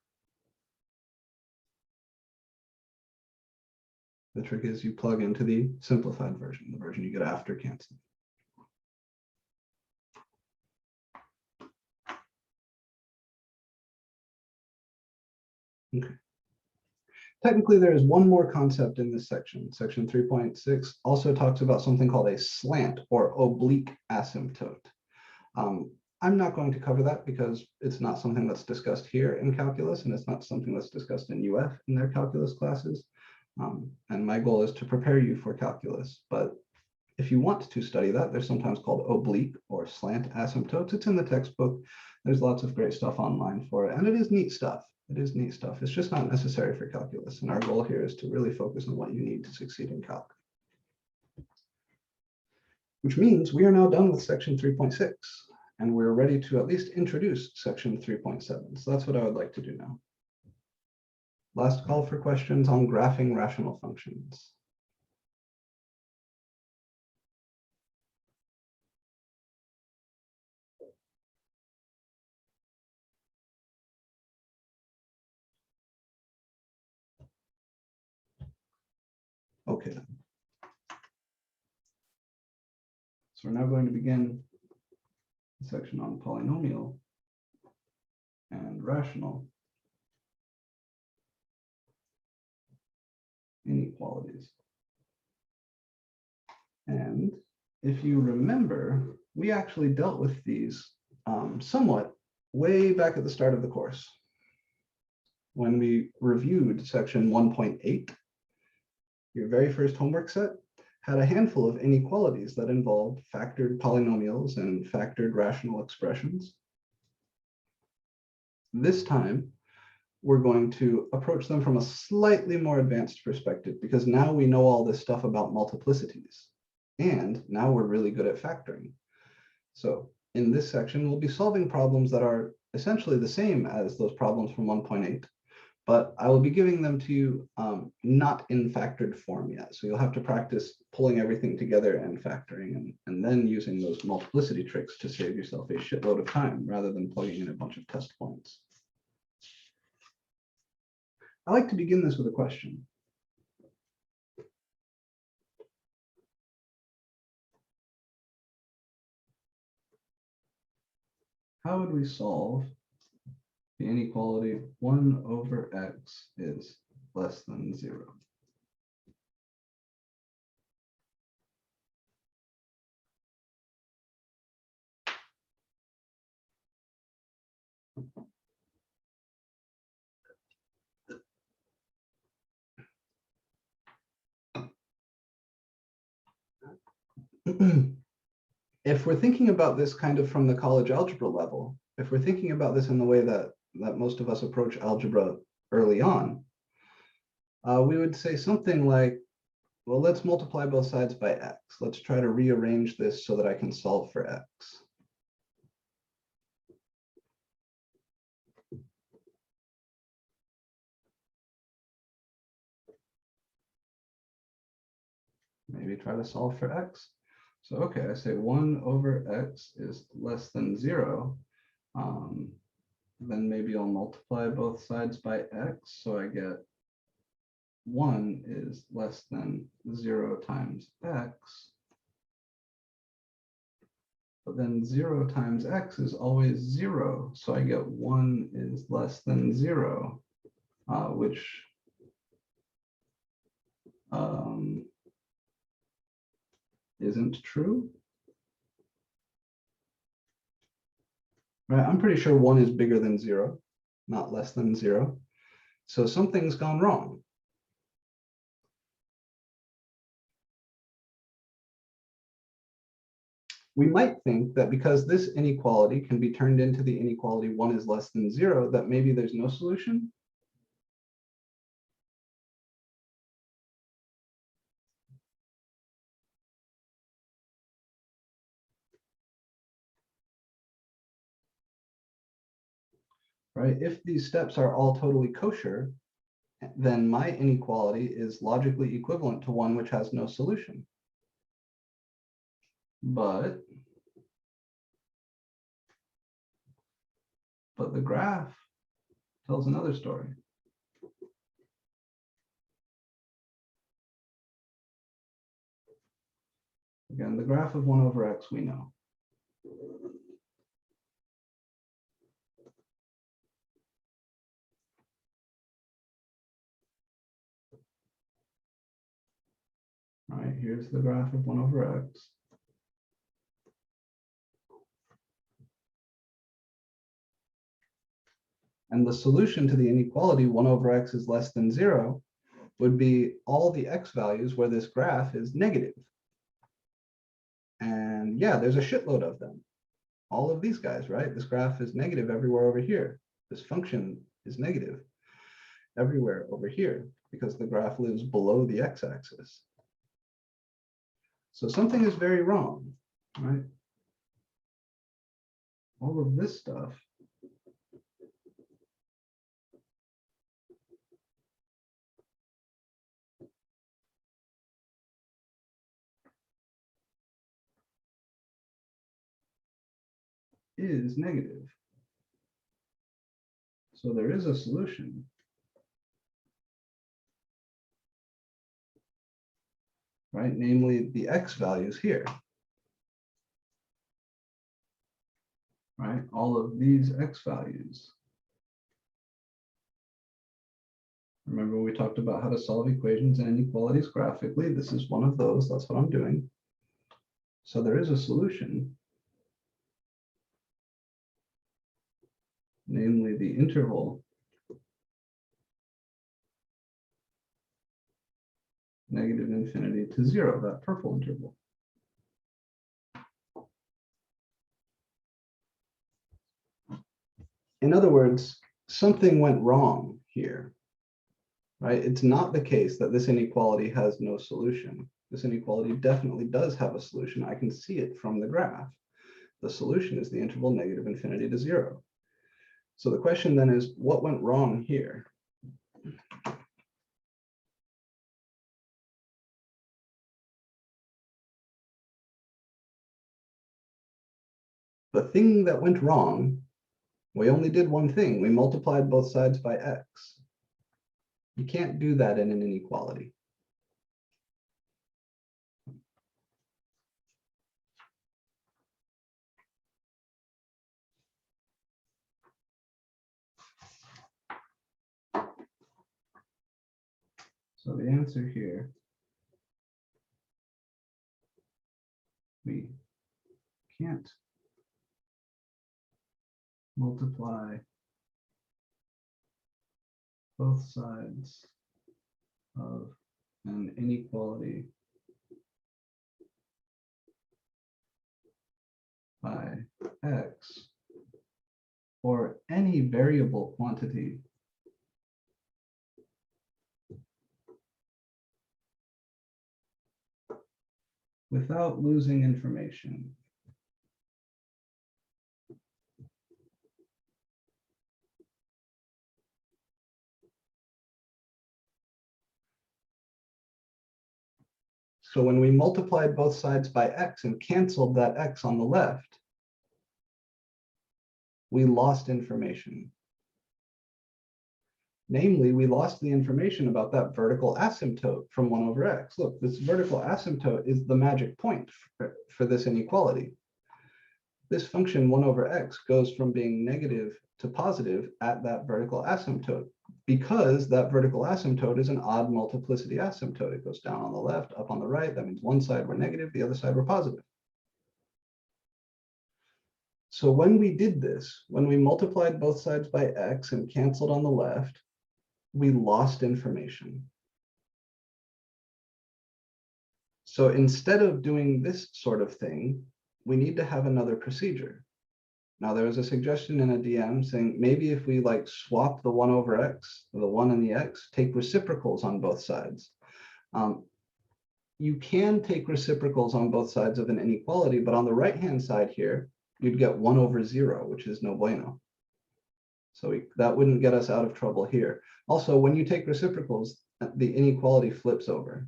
The trick is you plug into the simplified version, the version you get after canceling. Okay. Technically, there is one more concept in this section. Section 3.6 also talks about something called a slant or oblique asymptote. I'm not going to cover that because it's not something that's discussed here in calculus, and it's not something that's discussed in UF in their calculus classes. And my goal is to prepare you for calculus. But if you want to study that, they're sometimes called oblique or slant asymptotes. It's in the textbook. There's lots of great stuff online for it, and it is neat stuff. It is neat stuff. It's just not necessary for calculus. And our goal here is to really focus on what you need to succeed in calc. Which means we are now done with section 3.6, and we're ready to at least introduce section 3.7. So that's what I would like to do now. Last call for questions on graphing rational functions. Okay. So we're now going to begin the section on polynomial and rational inequalities. And if you remember, we actually dealt with these somewhat way back at the start of the course when we reviewed section 1.8. Your very first homework set had a handful of inequalities that involved factored polynomials and factored rational expressions. This time, we're going to approach them from a slightly more advanced perspective because now we know all this stuff about multiplicities. And now we're really good at factoring. So in this section, we'll be solving problems that are essentially the same as those problems from 1.8, but I will be giving them to you not in factored form yet. So you'll have to practice pulling everything together and factoring and then using those multiplicity tricks to save yourself a shitload of time rather than plugging in a bunch of test points. I like to begin this with a question. How would we solve the inequality 1 over x is less than 0? If we're thinking about this kind of from the college algebra level, if we're thinking about this in the way that most of us approach algebra early on, we would say something like, well, let's multiply both sides by x. Let's try to rearrange this so that I can solve for x. Maybe try to solve for x. So, okay, I say 1 over x is less than 0. Then maybe I'll multiply both sides by x. So I get 1 is less than 0 times x. But then 0 times x is always 0. So I get 1 is less than 0, which isn't true. Right, I'm pretty sure 1 is bigger than 0, not less than 0. So something's gone wrong. We might think that because this inequality can be turned into the inequality 1 is less than 0, that maybe there's no solution. right? If these steps are all totally kosher, then my inequality is logically equivalent to one which has no solution. But the graph tells another story. Again, the graph of 1 over x we know. All right, here's the graph of 1 over x. And the solution to the inequality 1 over x is less than 0 would be all the x values where this graph is negative. And yeah, there's a shitload of them. All of these guys, right? This graph is negative everywhere over here. This function is negative everywhere over here because the graph lives below the x-axis. So something is very wrong, right? All of this stuff is negative. So there is a solution. Right? Namely the x values here. Right? All of these x values. Remember we talked about how to solve equations and inequalities graphically. This is one of those. That's what I'm doing. So there is a solution. Namely the interval negative infinity to 0, that purple interval. In other words, something went wrong here, right? It's not the case that this inequality has no solution. This inequality definitely does have a solution. I can see it from the graph. The solution is the interval negative infinity to 0. So the question then is, what went wrong here? The thing that went wrong, we only did one thing. We multiplied both sides by x. You can't do that in an inequality. So the answer here, we can't multiply both sides of an inequality by x for any variable quantity without losing information. So when we multiplied both sides by x and canceled that x on the left, we lost information. Namely, we lost the information about that vertical asymptote from 1 over x. Look, this vertical asymptote is the magic point for this inequality. This function 1 over x goes from being negative to positive at that vertical asymptote because that vertical asymptote is an odd multiplicity asymptote. It goes down on the left, up on the right. That means one side we're negative, the other side we're positive. So when we did this, when we multiplied both sides by x and canceled on the left, we lost information. So instead of doing this sort of thing, we need to have another procedure. Now there was a suggestion in a DM saying maybe if we like swap the 1 over x, the 1 and the x, take reciprocals on both sides. You can take reciprocals on both sides of an inequality, but on the right-hand side here, you'd get 1 over 0, which is no bueno. So that wouldn't get us out of trouble here. Also, when you take reciprocals, the inequality flips over.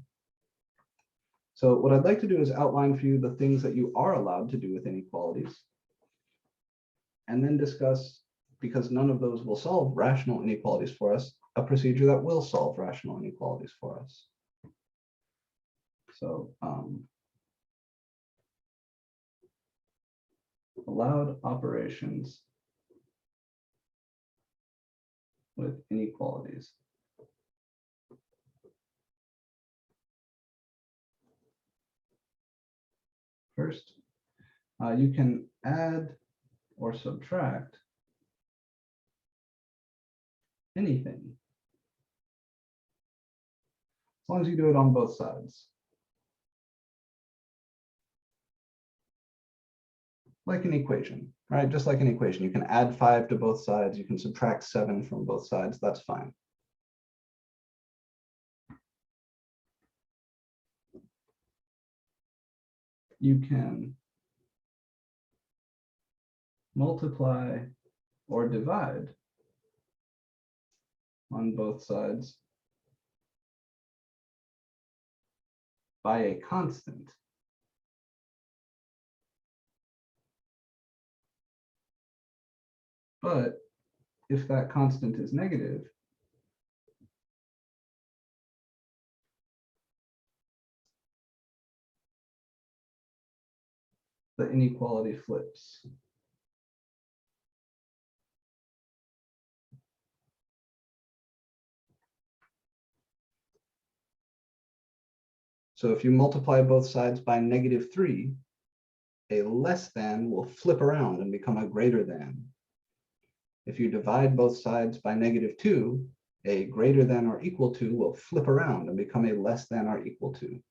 So what I'd like to do is outline for you the things that you are allowed to do with inequalities, and then discuss, because none of those will solve rational inequalities for us, a procedure that will solve rational inequalities for us. So allowed operations with inequalities. First, you can add or subtract anything, as long as you do it on both sides. Like an equation, right? Just like an equation, you can add 5 to both sides, you can subtract 7 from both sides, that's fine. You can multiply or divide on both sides by a constant. But if that constant is negative, the inequality flips. So if you multiply both sides by -3, a less than will flip around and become a greater than. If you divide both sides by -2, a greater than or equal to will flip around and become a less than or equal to.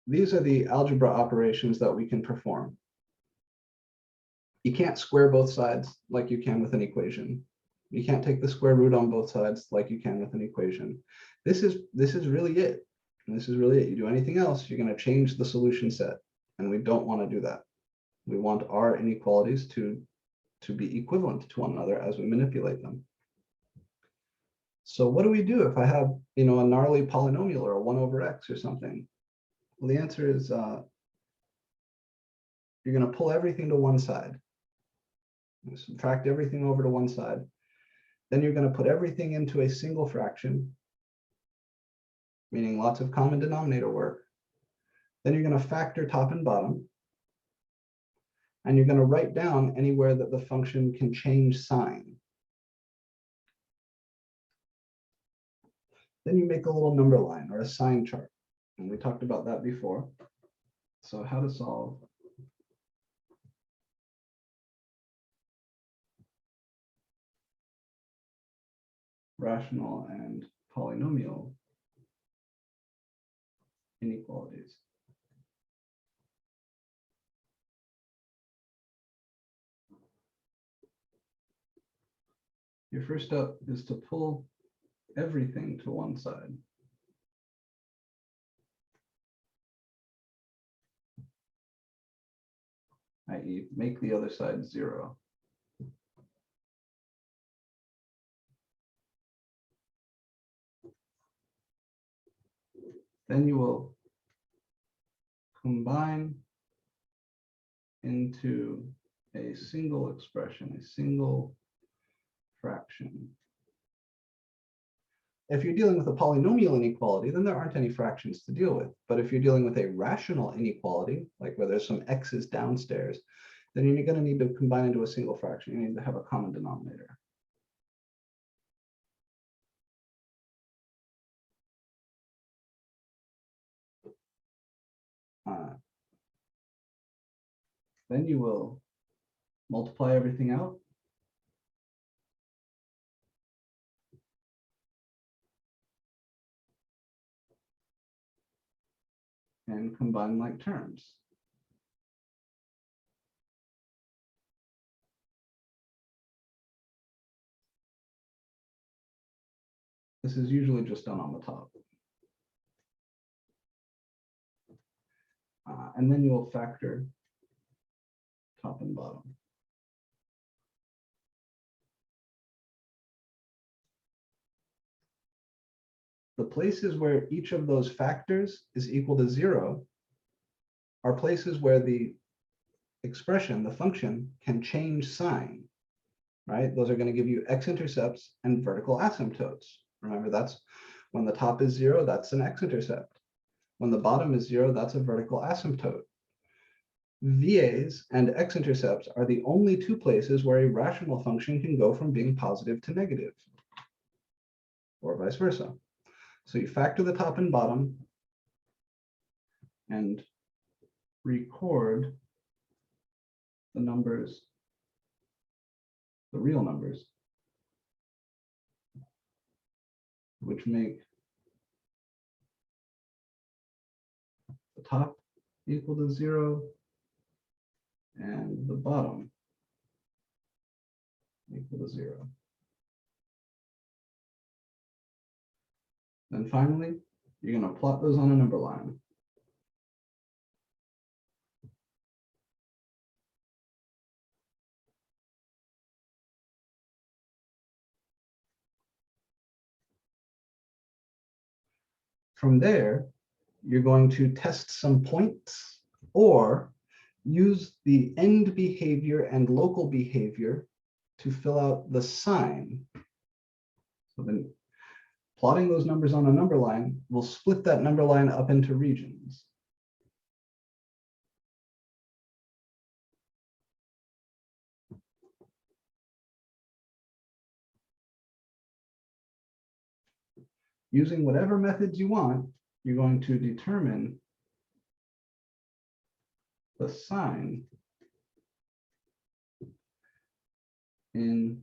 These are the algebra operations that we can perform. You can't square both sides like you can with an equation. You can't take the square root on both sides like you can with an equation. This is really it. And this is really it. You do anything else, you're going to change the solution set. And we don't want to do that. We want our inequalities to be equivalent to one another as we manipulate them. So what do we do if I have, a gnarly polynomial or a 1 over x or something? Well, the answer is you're going to pull everything to one side. Subtract everything over to one side. Then you're going to put everything into a single fraction, meaning lots of common denominator work. Then you're going to factor top and bottom. And you're going to write down anywhere that the function can change sign. Then you make a little number line or a sign chart. And we talked about that before. So how to solve rational and polynomial inequalities. Your first step is to pull everything to one side. i.e., make the other side 0. Then you will combine into a single expression, a single fraction. If you're dealing with a polynomial inequality, then there aren't any fractions to deal with. But if you're dealing with a rational inequality, like where there's some x's downstairs, then you're going to need to combine into a single fraction. You need to have a common denominator. Then you will multiply everything out. And combine like terms. This is usually just done on the top. And then you will factor top and bottom. the places where each of those factors is equal to 0 are places where the expression, the function, can change sign, right? Those are going to give you x-intercepts and vertical asymptotes. Remember, that's when the top is 0, that's an x-intercept. When the bottom is 0, that's a vertical asymptote. VAs and x-intercepts are the only two places where a rational function can go from being positive to negative, or vice versa. So you factor the top and bottom and record the numbers, the real numbers, which make the top equal to 0 and the bottom equal to 0. Then finally, you're going to plot those on a number line. From there, you're going to test some points or use the end behavior and local behavior to fill out the sign. So then plotting those numbers on a number line will split that number line up into regions. Using whatever methods you want, you're going to determine the sign in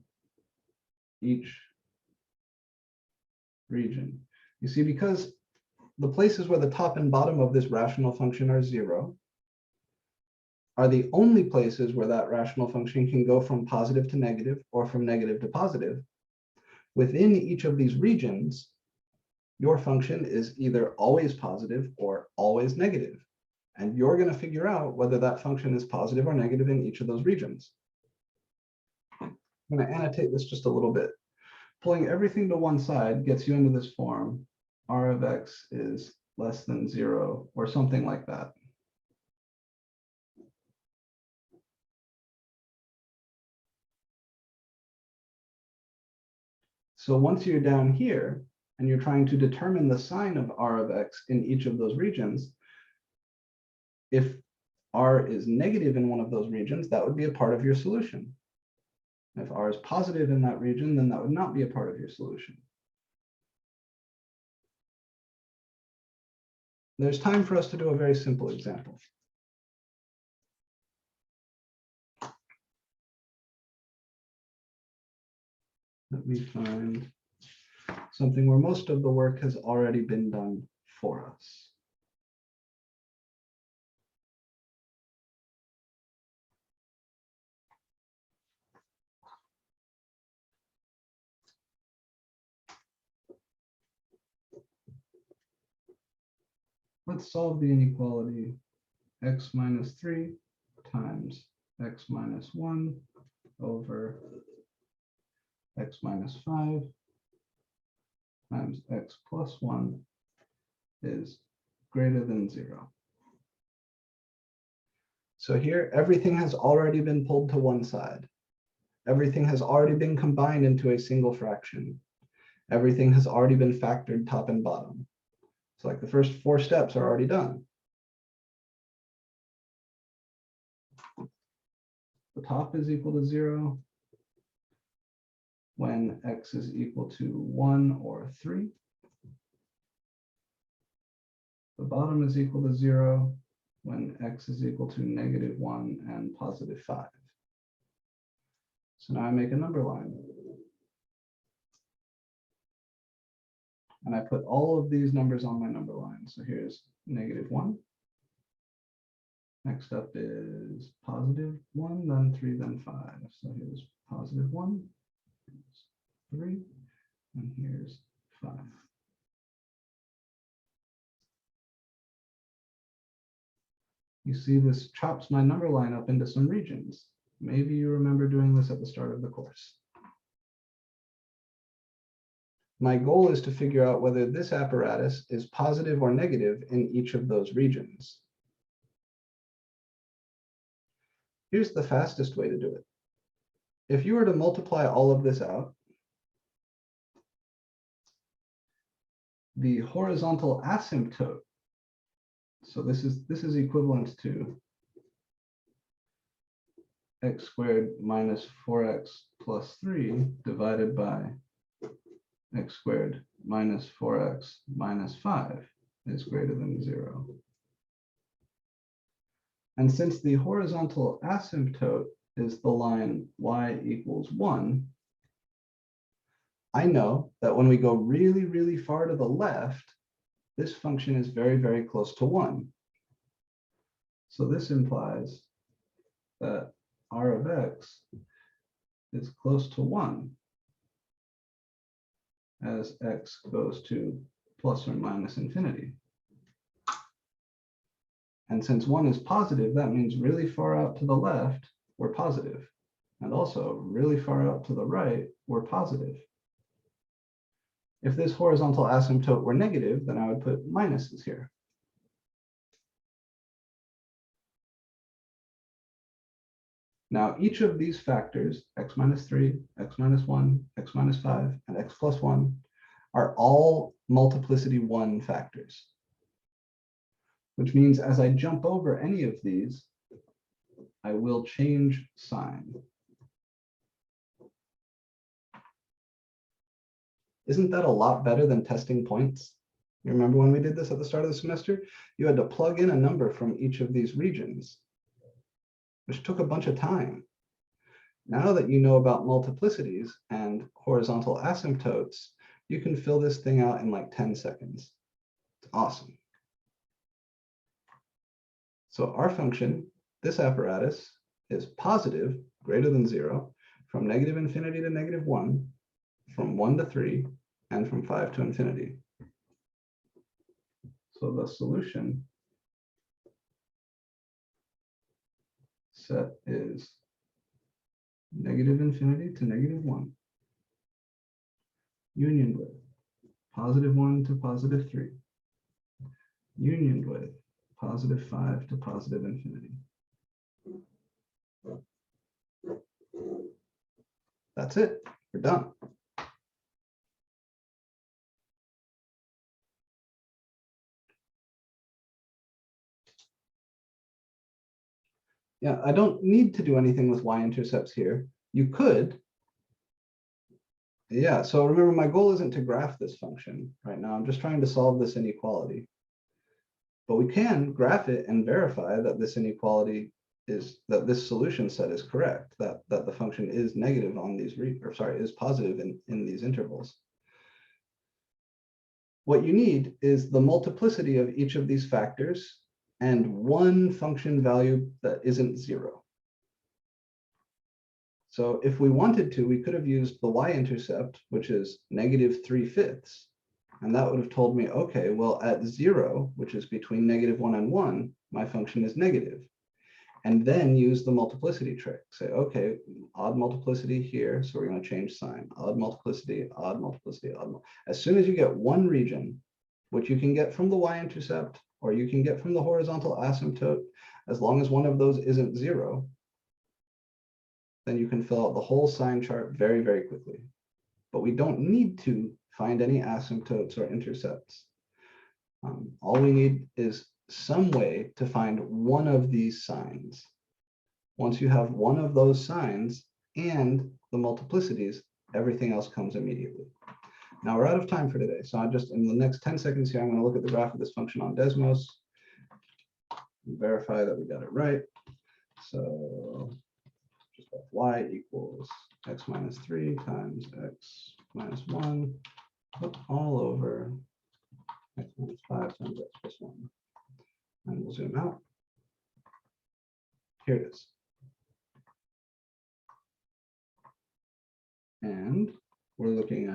each region. You see, because the places where the top and bottom of this rational function are 0 are the only places where that rational function can go from positive to negative or from negative to positive. Within each of these regions, your function is either always positive or always negative. And you're going to figure out whether that function is positive or negative in each of those regions. I'm going to annotate this just a little bit. Pulling everything to one side gets you into this form. R of x is less than 0 or something like that. So once you're down here and you're trying to determine the sign of R of x in each of those regions, if R is negative in one of those regions, that would be a part of your solution. If R is positive in that region, then that would not be a part of your solution. There's time for us to do a very simple example. Let me find something where most of the work has already been done for us. Let's solve the inequality x minus 3 times x minus 1 over x minus 5 times x plus 1 is greater than 0. So here, everything has already been pulled to one side. Everything has already been combined into a single fraction. Everything has already been factored top and bottom. So like the first 4 steps are already done. The top is equal to 0 when x is equal to 1 or 3. The bottom is equal to 0 when x is equal to -1 and +5. So now I make a number line. And I put all of these numbers on my number line. So here's -1. Next up is +1, then 3, then 5. So here's +1, here's 3, and here's 5. You see, this chops my number line up into some regions. Maybe you remember doing this at the start of the course. my goal is to figure out whether this apparatus is positive or negative in each of those regions. Here's the fastest way to do it. If you were to multiply all of this out, the horizontal asymptote, so this is equivalent to x squared minus 4x plus 3 divided by x squared minus 4x minus 5 is greater than 0. And since the horizontal asymptote is the line y equals 1, I know that when we go really, really far to the left, this function is very, very close to 1. So this implies that r of x is close to 1 as x goes to plus or minus infinity. And since 1 is positive, that means really far out to the left, we're positive. And also really far out to the right, we're positive. If this horizontal asymptote were negative, then I would put minuses here. Now, each of these factors, x minus 3, x minus 1, x minus 5, and x plus 1, are all multiplicity 1 factors. Which means as I jump over any of these, I will change sign. Isn't that a lot better than testing points? You remember when we did this at the start of the semester? You had to plug in a number from each of these regions, which took a bunch of time. Now that you know about multiplicities and horizontal asymptotes, you can fill this thing out in like 10 seconds. It's awesome. So our function, this apparatus, is positive, greater than 0, from negative infinity to negative 1, from 1 to 3, and from 5 to infinity. So the solution set is negative infinity to negative 1, unioned with positive 1 to positive 3, unioned with positive 5 to positive infinity. That's it. We're done. Yeah, I don't need to do anything with y-intercepts here. You could. Yeah, so remember, my goal isn't to graph this function right now. I'm just trying to solve this inequality. But we can graph it and verify that this inequality is, that this solution set is correct, that the function is negative on these, is positive in these intervals. What you need is the multiplicity of each of these factors and one function value that isn't 0. So if we wanted to, we could have used the y-intercept, which is negative 3/5. And that would have told me, okay, well, at 0, which is between negative 1 and 1, my function is negative. And then use the multiplicity trick. Say, okay, odd multiplicity here, so we're going to change sign. Odd multiplicity, odd multiplicity, odd multiplicity. As soon as you get one region, which you can get from the y-intercept, or you can get from the horizontal asymptote, as long as one of those isn't 0, then you can fill out the whole sign chart very, very quickly. But we don't need to find any asymptotes or intercepts. All we need is some way to find one of these signs. Once you have one of those signs and the multiplicities, everything else comes immediately. Now we're out of time for today. So I just, in the next 10 seconds here, I'm going to look at the graph of this function on Desmos and verify that we got it right. So just got y equals x minus 3 times x minus 1 all over x minus 5 times x plus 1. And we'll zoom out. Here it is. And we're looking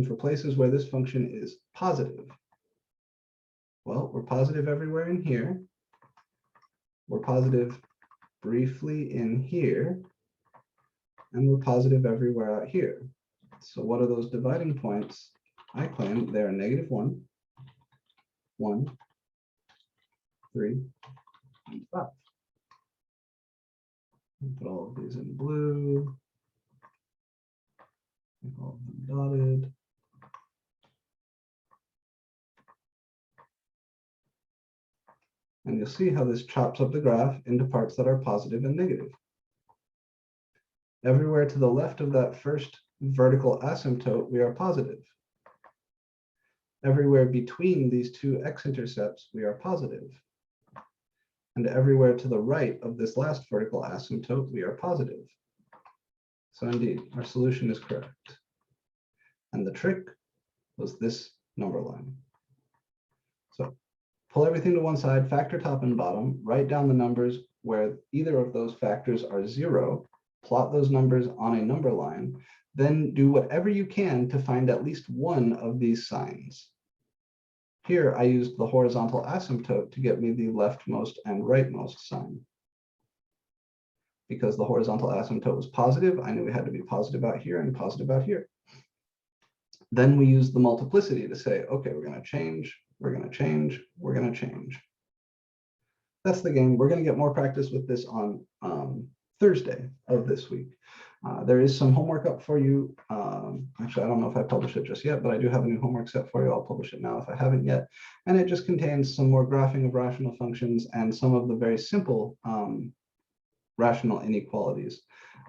for places where this function is positive. Well, we're positive everywhere in here. We're positive briefly in here. And we're positive everywhere out here. So what are those dividing points? I claim they're -1, 1, 3, and 5. Put all of these in blue. Make all of them dotted. And you'll see how this chops up the graph into parts that are positive and negative. Everywhere to the left of that first vertical asymptote, we are positive. Everywhere between these two x-intercepts, we are positive. And everywhere to the right of this last vertical asymptote, we are positive. So indeed, our solution is correct. And the trick was this number line. So pull everything to one side, factor top and bottom, write down the numbers where either of those factors are 0, plot those numbers on a number line, then do whatever you can to find at least one of these signs. Here, I used the horizontal asymptote to get me the leftmost and rightmost sign. Because the horizontal asymptote was positive, I knew we had to be positive out here and positive out here. Then we use the multiplicity to say, okay, we're going to change, we're going to change, we're going to change. That's the game. We're going to get more practice with this on Thursday of this week. There is some homework up for you. Actually, I don't know if I published it just yet, but I do have a new homework set for you. I'll publish it now if I haven't yet. And it just contains some more graphing of rational functions and some of the very simple rational inequalities.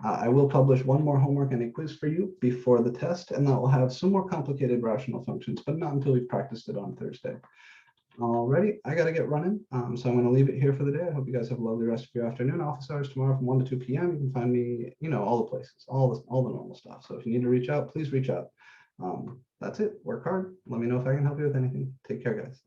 I will publish one more homework and a quiz for you before the test, and that will have some more complicated rational functions, but not until we've practiced it on Thursday. Alrighty, I got to get running, so I'm going to leave it here for the day. I hope you guys have a lovely rest of your afternoon. Office hours tomorrow from 1 to 2 p.m. You can find me, all the places, all the normal stuff. So if you need to reach out, please reach out. That's it. Work hard. Let me know if I can help you with anything. Take care, guys.